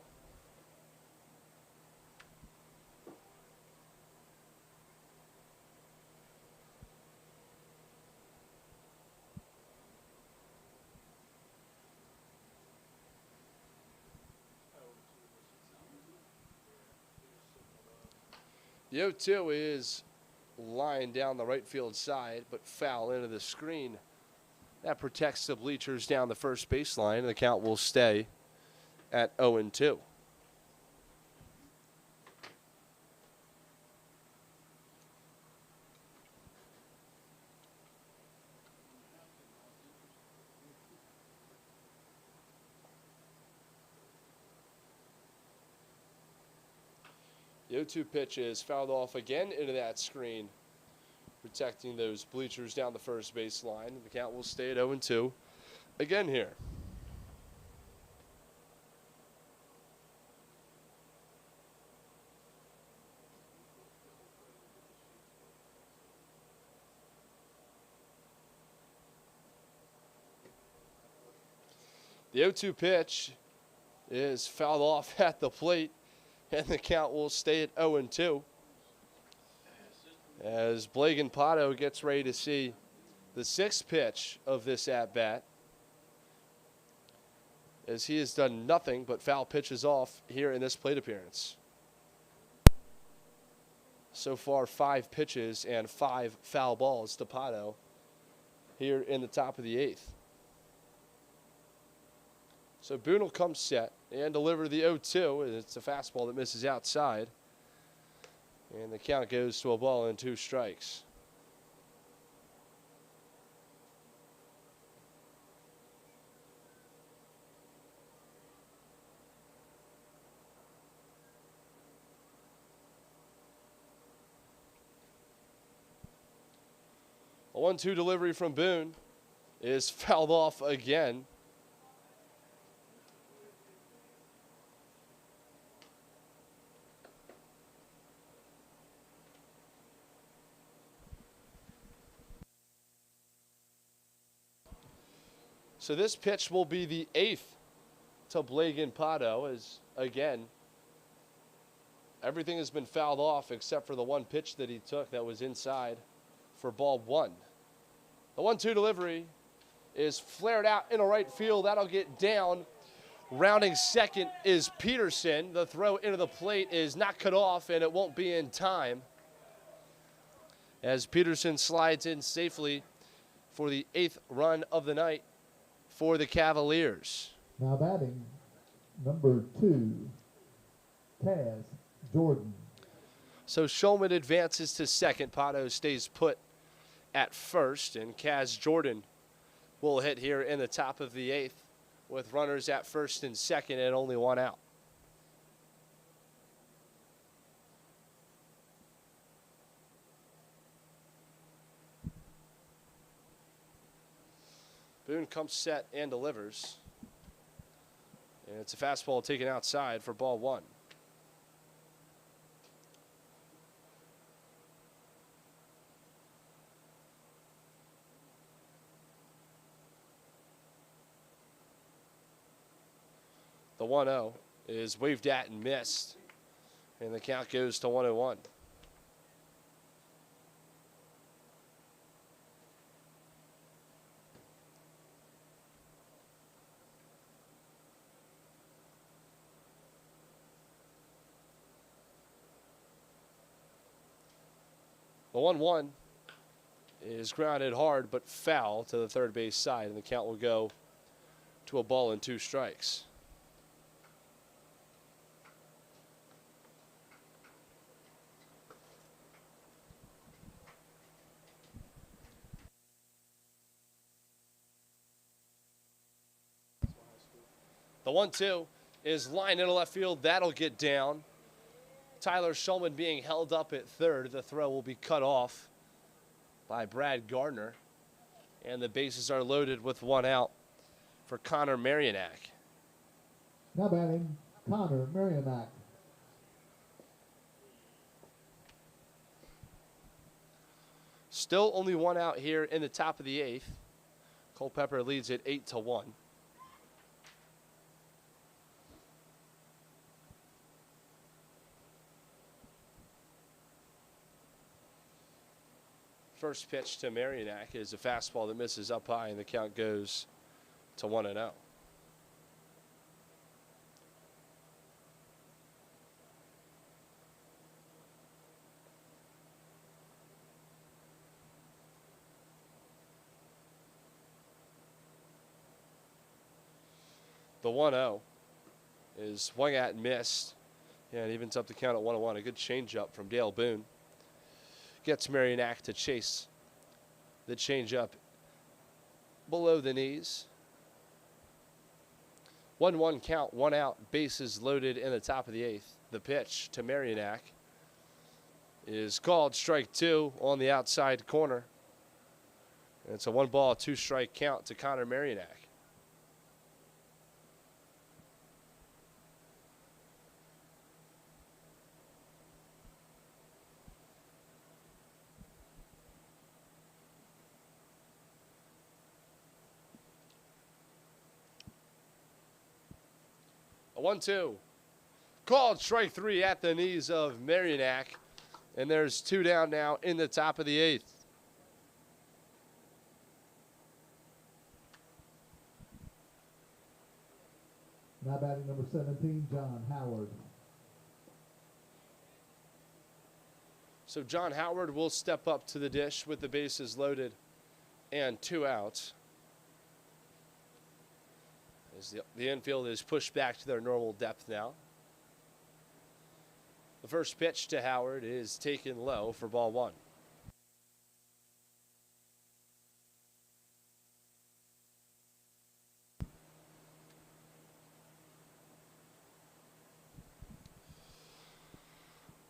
The 0-2 is line down the right field side, but foul into the screen. That protects the bleachers down the first baseline, and the count will stay at 0-2. The 0-2 pitch is fouled off again into that screen, protecting those bleachers down the first base line. The count will stay at 0-2 again here. The 0-2 pitch is fouled off at the plate, and the count will stay at 0-2. As Blagan Pato gets ready to see the sixth pitch of this at-bat, as he has done nothing but foul pitches off here in this plate appearance. So far, 5 pitches and 5 foul balls to Pato here in the top of the eighth. So Boone will come set and deliver the 0-2, and it's a fastball that misses outside. And the count goes to a ball and 2 strikes. A 1-2 delivery from Boone is fouled off again. So this pitch will be the 8th to Blagan Pato, as again Everything has been fouled off except for the one pitch that he took that was inside for ball one. The 1-2 delivery is flared out into right field. That'll get down. Rounding second is Peterson. The throw into the plate is not cut off, and it won't be in time as Peterson slides in safely for the 8th run of the night for the Cavaliers. Now batting, number 2, Taz Jordan. So Shulman advances to second. Pato stays put at first, and Kaz Jordan will hit here in the top of the 8th with runners at first and second and only one out. Boone comes set and delivers. And it's a fastball taken outside for ball one. The 1-0 is waved at and missed, and the count goes to 1-1. The 1-1 is grounded hard but foul to the third base side, and the count will go to a ball and 2 strikes. The 1-2 is lined into left field. That'll get down. Tyler Shulman being held up at third. The throw will be cut off by Brad Gardner. And the bases are loaded with one out for Connor Marianac. Now batting, Connor Marianac. Still only one out here in the top of the 8th. Culpeper leads it 8-1. First pitch to Marianac is a fastball that misses up high, and the count goes to 1-0. The 1-0 is swung at and missed, and evens up the count at 1-1. A good changeup from Dale Boone gets Marianac to chase the changeup below the knees. 1-1 count, 1 out, bases loaded in the top of the 8th. The pitch to Marianac is called strike 2 on the outside corner. And it's a 1-ball, 2-strike count to Connor Marianac. A 1-2. Called strike 3 at the knees of Marianac. And there's 2 down now in the top of the 8th. Now batting number 17, John Howard. So John Howard will step up to the dish with the bases loaded and 2 outs. As the infield is pushed back to their normal depth now. The first pitch to Howard is taken low for ball 1.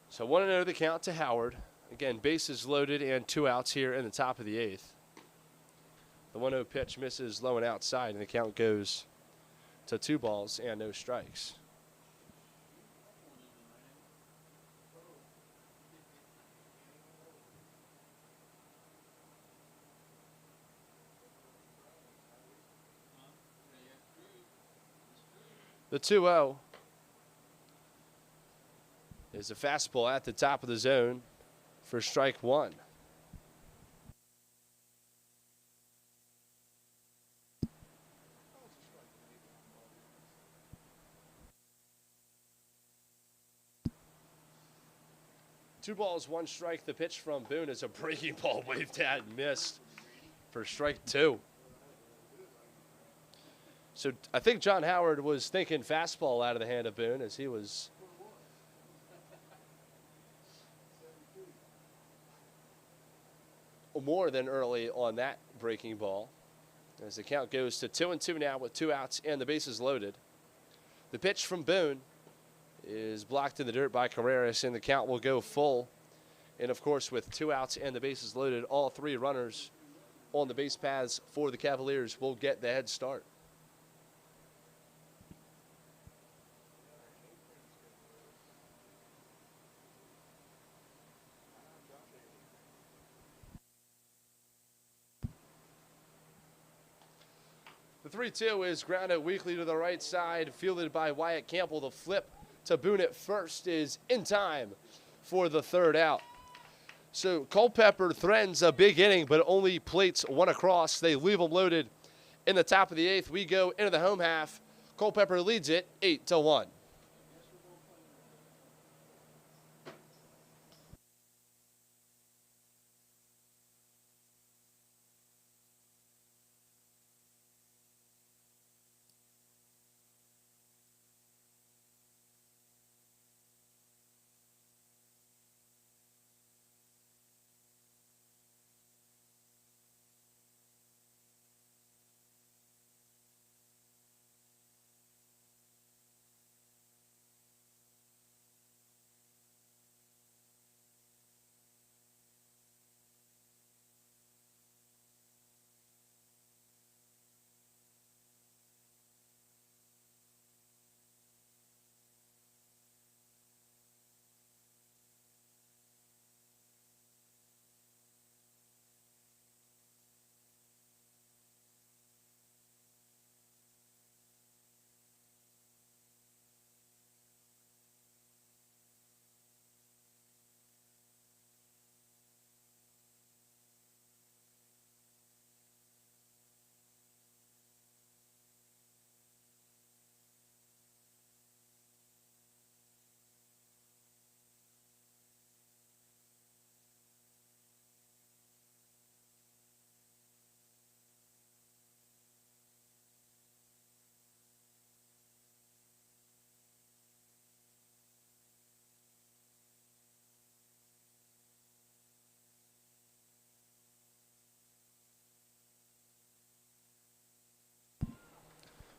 So 1-0 the count to Howard. Again, bases loaded and 2 outs here in the top of the 8th. The 1-0 pitch misses low and outside, and the count goes to 2 balls and no strikes. The 2-0 is a fastball at the top of the zone for strike one. Two balls, one strike. The pitch from Boone is a breaking ball waved at and missed for strike two. So I think John Howard was thinking fastball out of the hand of Boone as he was more than early on that breaking ball. As the count goes to 2-2 now with 2 outs and the bases loaded. The pitch from Boone is blocked in the dirt by Carreras, and the count will go full. And, of course, with 2 outs and the bases loaded, all 3 runners on the base paths for the Cavaliers will get the head start. The 3-2 is grounded weakly to the right side, fielded by Wyatt Campbell. The flip to Boone at first is in time for the 3rd out. So Culpeper threatens a big inning, but only plates 1 across. They leave them loaded in the top of the 8th. We go into the home half. Culpeper leads it 8-1.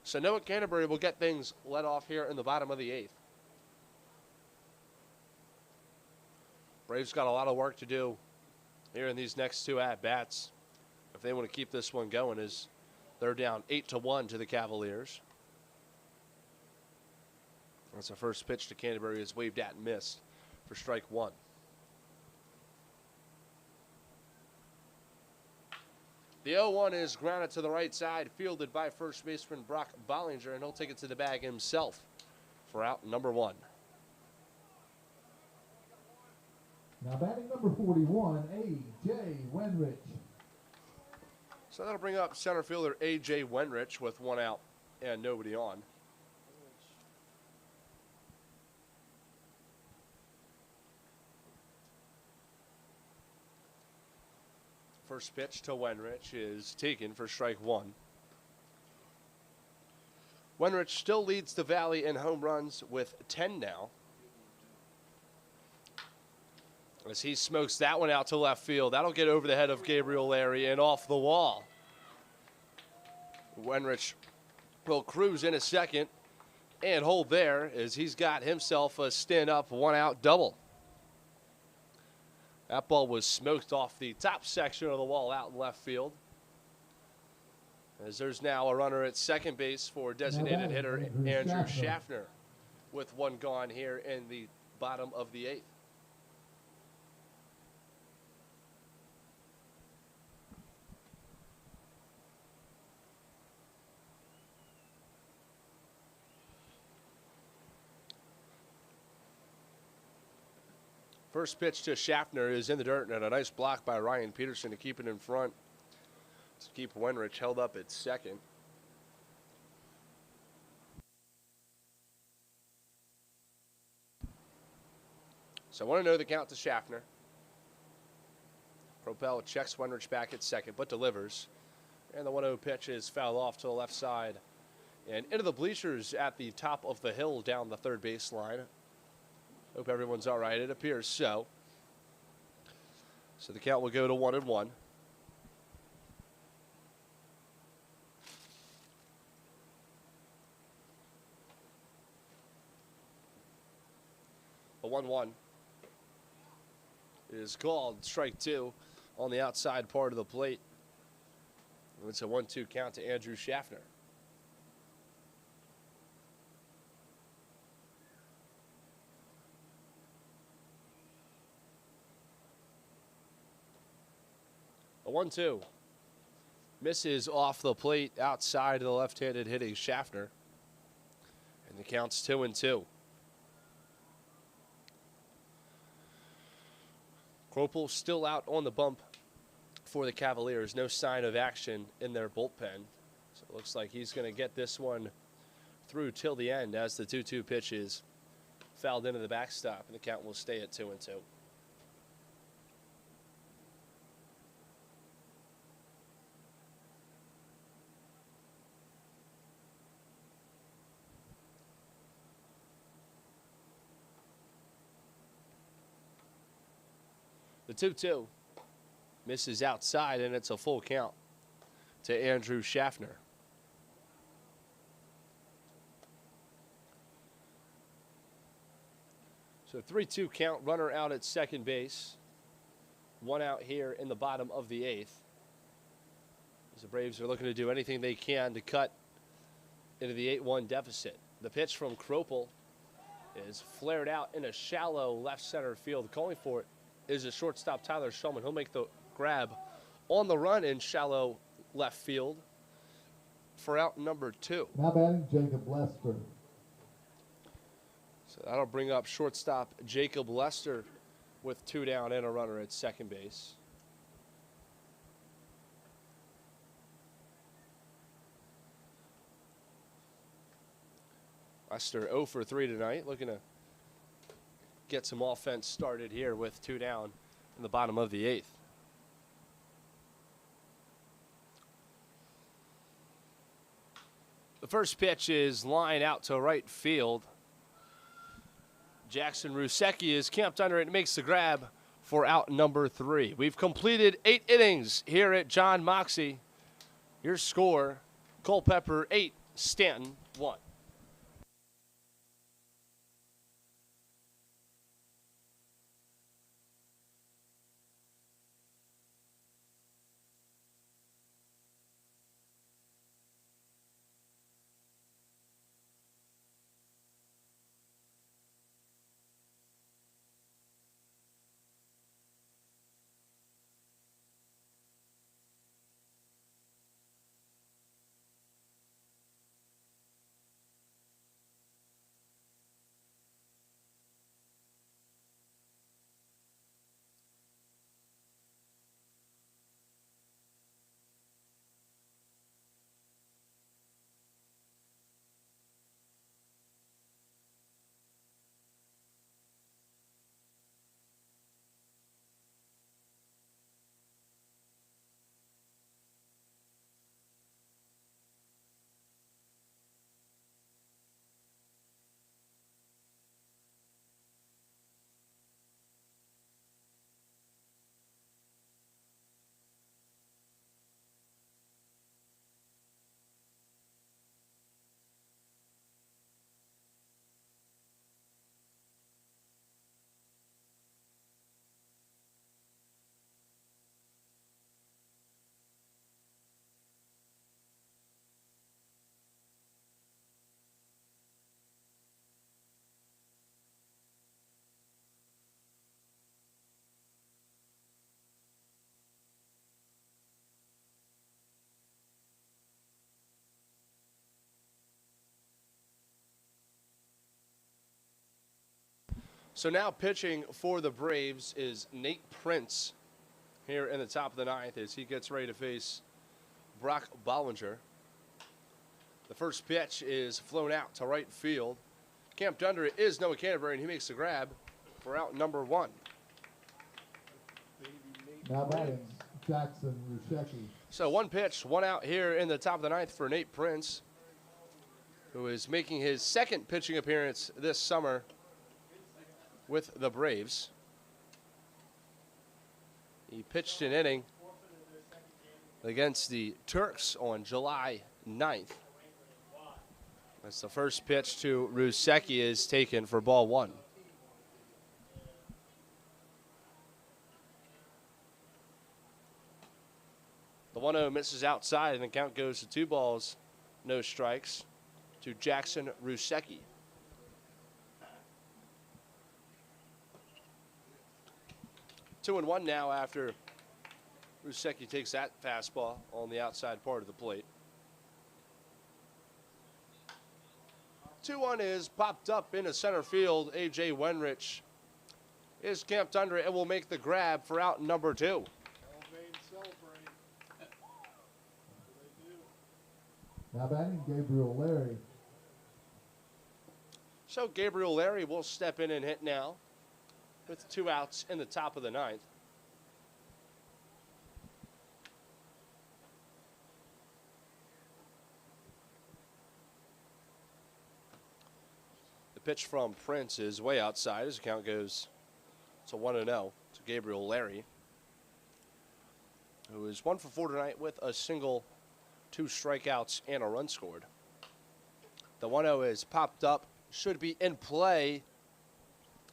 So Noah Canterbury will get things let off here in the bottom of the 8th. Braves got a lot of work to do here in these next 2 at-bats if they want to keep this one going, as they're down 8-1 to the Cavaliers. That's the first pitch to Canterbury is waved at and missed for strike 1. The 0-1 is grounded to the right side, fielded by first baseman Brock Bollinger, and he'll take it to the bag himself for out number 1. Now batting number 41, A.J. Wenrich. So that'll bring up center fielder A.J. Wenrich with 1 out and nobody on. First pitch to Wenrich is taken for strike 1. Wenrich still leads the Valley in home runs with 10 now, as he smokes that one out to left field. That'll get over the head of Gabriel Larry and off the wall. Wenrich will cruise in a second and hold there, as he's got himself a stand-up 1-out double. That ball was smoked off the top section of the wall out in left field, as there's now a runner at second base for designated hitter Andrew Schaffner with 1 gone here in the bottom of the 8th. First pitch to Schaffner is in the dirt, and a nice block by Ryan Peterson to keep it in front. To keep Wenrich held up at second. So I want to know the count to Schaffner. Propel checks Wenrich back at second, but delivers. And the 1-0 pitch is fouled off to the left side and into the bleachers at the top of the hill down the third baseline. Hope everyone's all right. It appears so. So the count will go to 1-1. The 1-1 is called strike two on the outside part of the plate. It's a 1-2 count to Andrew Schaffner. A 1-2 misses off the plate outside of the left-handed hitting Schaffner. And the count's 2-2. Kropel still out on the bump for the Cavaliers. No sign of action in their bullpen. So it looks like he's going to get this one through till the end as the 2-2 pitch is fouled into the backstop, and the count will stay at 2-2. The 2-2 misses outside, and it's a full count to Andrew Schaffner. So 3-2 count, runner out at second base. One out here in the bottom of the eighth. As the Braves are looking to do anything they can to cut into the 8-1 deficit. The pitch from Kropel is flared out in a shallow left center field. Calling for it is a shortstop, Tyler Shulman. He'll make the grab on the run in shallow left field for out number 2. Now batting, Jacob Lester. So that'll bring up shortstop Jacob Lester with 2 down and a runner at second base. Lester 0 for 3 tonight, looking to get some offense started here with 2 down in the bottom of the eighth. The first pitch is line out to right field. Jackson Rusecki is camped under it and makes the grab for out number 3. We've completed 8 innings here at John Moxie. Your score, Culpeper 8, Staunton 1. So now pitching for the Braves is Nate Prince here in the top of the ninth as he gets ready to face Brock Bollinger. The first pitch is flown out to right field. Camped under it is Noah Canterbury, and he makes the grab for out number 1. Now batting, Jackson Rushecki. So 1 pitch, 1 out here in the top of the ninth for Nate Prince, who is making his second pitching appearance this summer with the Braves. He pitched an inning against the Turks on July 9th. That's the first pitch to Rusecki is taken for ball 1. The 1-0 misses outside, and the count goes to 2 balls, no strikes, to Jackson Rusecki. Two and 1 now after Rusecki takes that fastball on the outside part of the plate. 2-1 is popped up into center field. A.J. Wenrich is camped under it and will make the grab for out number 2. Now batting, Gabriel Larry. So Gabriel Larry will step in and hit now with 2 outs in the top of the ninth. The pitch from Prince is way outside as the count goes to 1-0 to Gabriel Larry, who is 1 for 4 tonight with a single, 2 strikeouts, and a run scored. The 1-0 is popped up, should be in play.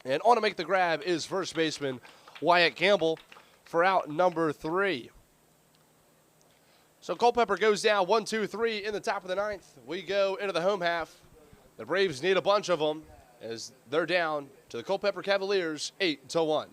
And on to make the grab is first baseman Wyatt Campbell for out number 3. So Culpeper goes down 1-2-3 in the top of the ninth. We go into the home half. The Braves need a bunch of them as they're down to the Culpeper Cavaliers 8-1.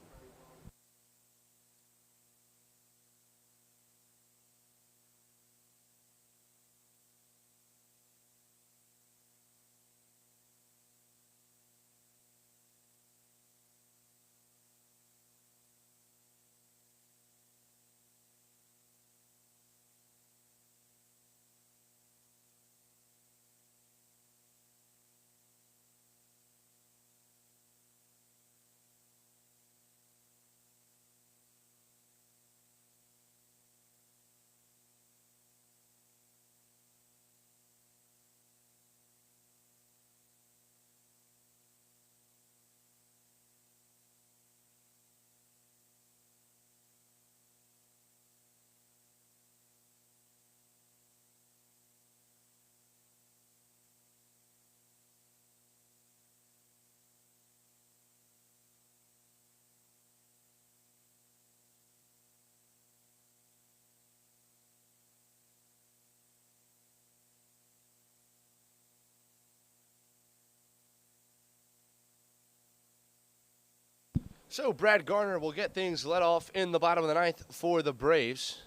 So Brad Garner will get things let off in the bottom of the ninth for the Braves.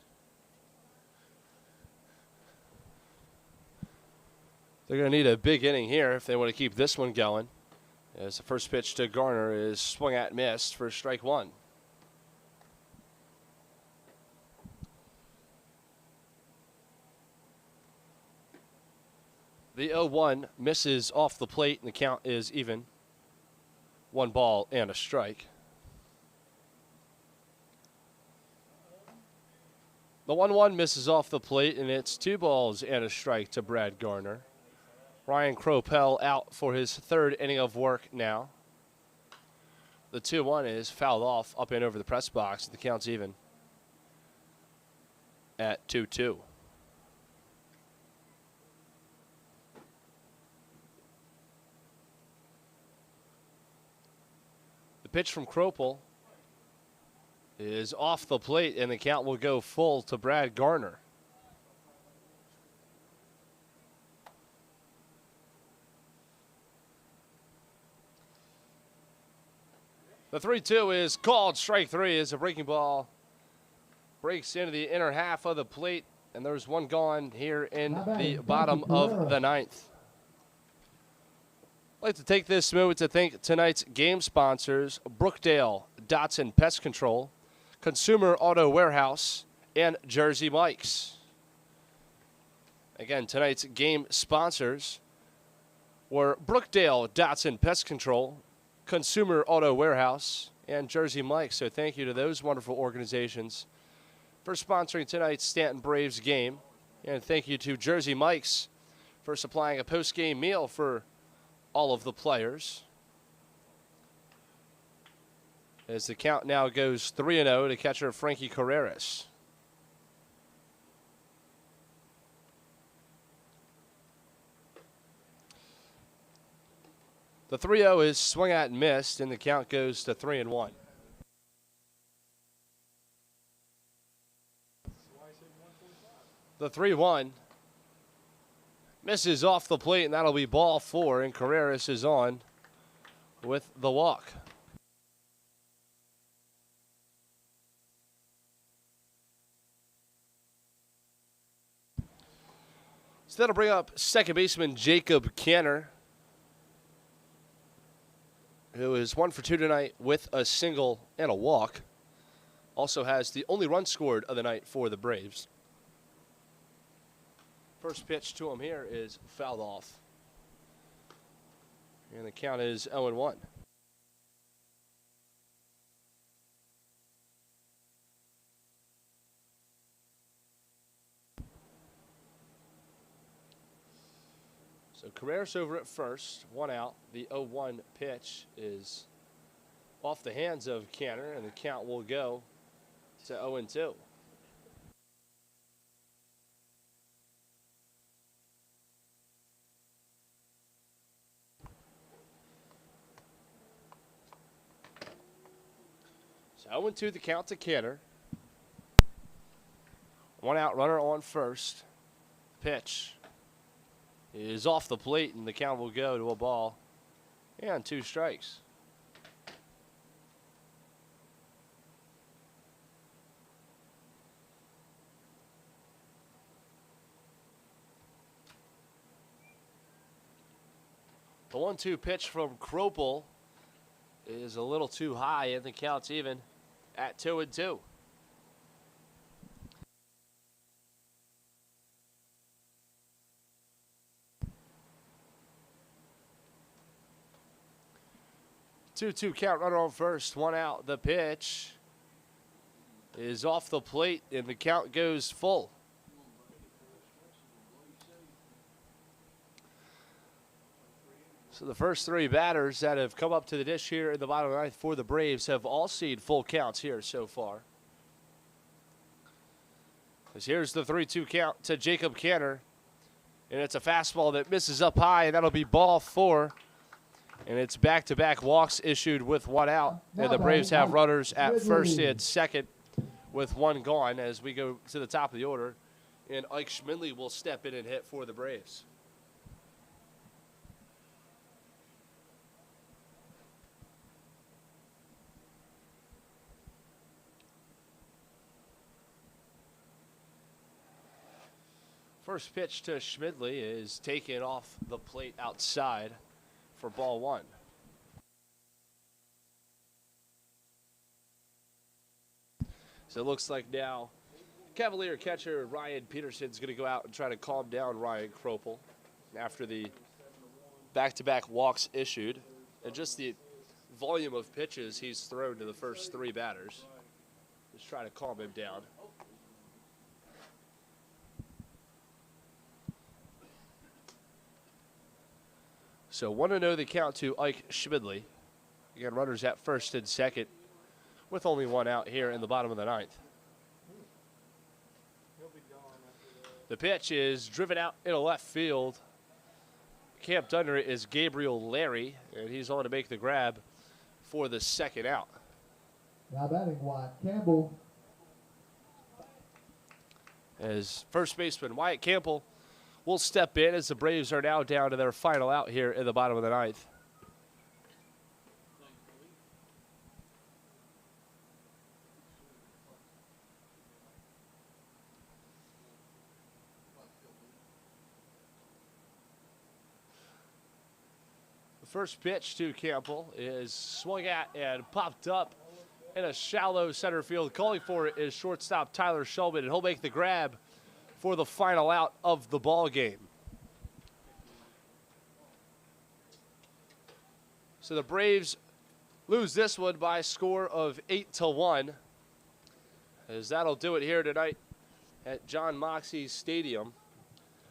They're going to need a big inning here if they want to keep this one going, as the first pitch to Garner is swung at and missed for strike 1. The 0-1 misses off the plate, and the count is even. 1 ball and a strike. The 1-1 misses off the plate, and it's 2 balls and a strike to Brad Garner. Ryan Cropel out for his 3rd inning of work now. The 2-1 is fouled off up and over the press box. The count's even at 2-2. The pitch from Cropel is off the plate, and the count will go full to Brad Garner. The 3-2 is called strike 3 as a breaking ball breaks into the inner half of the plate, and there's one gone here in the bottom of the ninth. I'd like to take this moment to thank tonight's game sponsors, Brookdale Dotson Pest Control, Consumer Auto Warehouse, and Jersey Mike's. Again, tonight's game sponsors were Brookdale Dotson Pest Control, Consumer Auto Warehouse, and Jersey Mike's. So thank you to those wonderful organizations for sponsoring tonight's Staunton Braves game. And thank you to Jersey Mike's for supplying a post-game meal for all of the players. As the count now goes 3-0 to catcher Frankie Carreras. The 3-0 is swung at and missed, and the count goes to 3-1. The 3-1 misses off the plate, and that'll be ball 4, and Carreras is on with the walk. So that'll bring up second baseman Jacob Canner, who is 1 for 2 tonight with a single and a walk. Also has the only run scored of the night for the Braves. First pitch to him here is fouled off. And the count is 0-1. So Carreras over at first, 1 out. The 0-1 pitch is off the hands of Canner, and the count will go to 0-2. So 0-2 the count to Canner. 1 out, runner on first. Pitch is off the plate, and the count will go to a ball and 2 strikes. The 1-2 pitch from Culpeper is a little too high, and the count's even at 2-2. Two count, runner on first, 1 out. The pitch is off the plate, and the count goes full. So the first 3 batters that have come up to the dish here in the bottom of the ninth for the Braves have all seen full counts here so far. As here's the 3-2 count to Jacob Canner, and it's a fastball that misses up high, and that'll be ball 4. And it's back-to-back walks issued with 1 out. And the Braves have runners at first and second with 1 gone as we go to the top of the order. And Ike Schmidley will step in and hit for the Braves. First pitch to Schmidley is taken off the plate outside for ball 1. So it looks like now Cavalier catcher Ryan Peterson's going to go out and try to calm down Ryan Culpeper after the back-to-back walks issued and just the volume of pitches he's thrown to the first 3 batters. Just try to calm him down. So 1-0 the count to Ike Schmidley. Again, runners at first and second with only 1 out here in the bottom of the ninth. The pitch is driven out into left field. Camped under it is Gabriel Larry, and he's on to make the grab for the 2nd out. Now batting Wyatt Campbell. As first baseman Wyatt Campbell will step in as the Braves are now down to their final out here in the bottom of the ninth. The First pitch to Campbell is swung at and popped up in a shallow center field. Calling for it is shortstop Tyler Shulman, and he'll make the grab for the final out of the ball game. So the Braves lose this one by a score of 8-1, as that'll do it here tonight at John Moxey Stadium.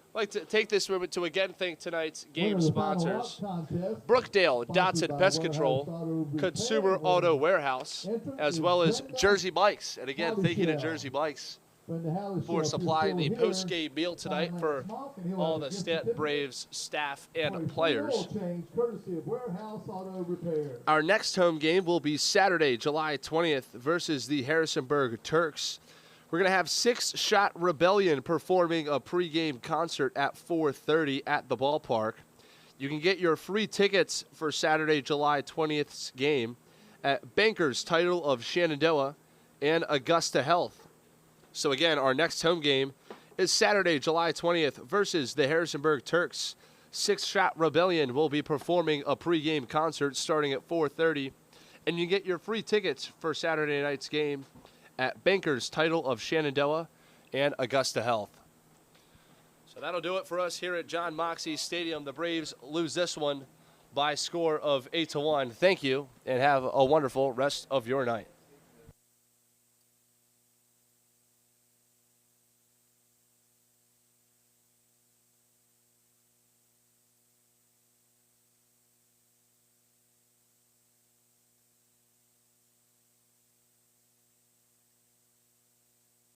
I'd like to take this moment to again thank tonight's game sponsors: Brookdale Dotson Pest Control, Consumer Auto Warehouse, as well as Jersey Mike's. And again, thank you to Jersey Mike's for supplying the post-game meal tonight for all the Stanton Braves staff and players. Our next home game will be Saturday, July 20th versus the Harrisonburg Turks. We're going to have Six Shot Rebellion performing a pregame concert at 4:30 at the ballpark. You can get your free tickets for Saturday, July 20th's game at Bankers Title of Shenandoah and Augusta Health. So again, our next home game is Saturday, July 20th versus the Harrisonburg Turks. Six Shot Rebellion will be performing a pregame concert starting at 4:30, and you get your free tickets for Saturday night's game at Bankers Title of Shenandoah and Augusta Health. So that'll do it for us here at John Moxey Stadium. The Braves lose this one by a score of 8-1. Thank you, and have a wonderful rest of your night.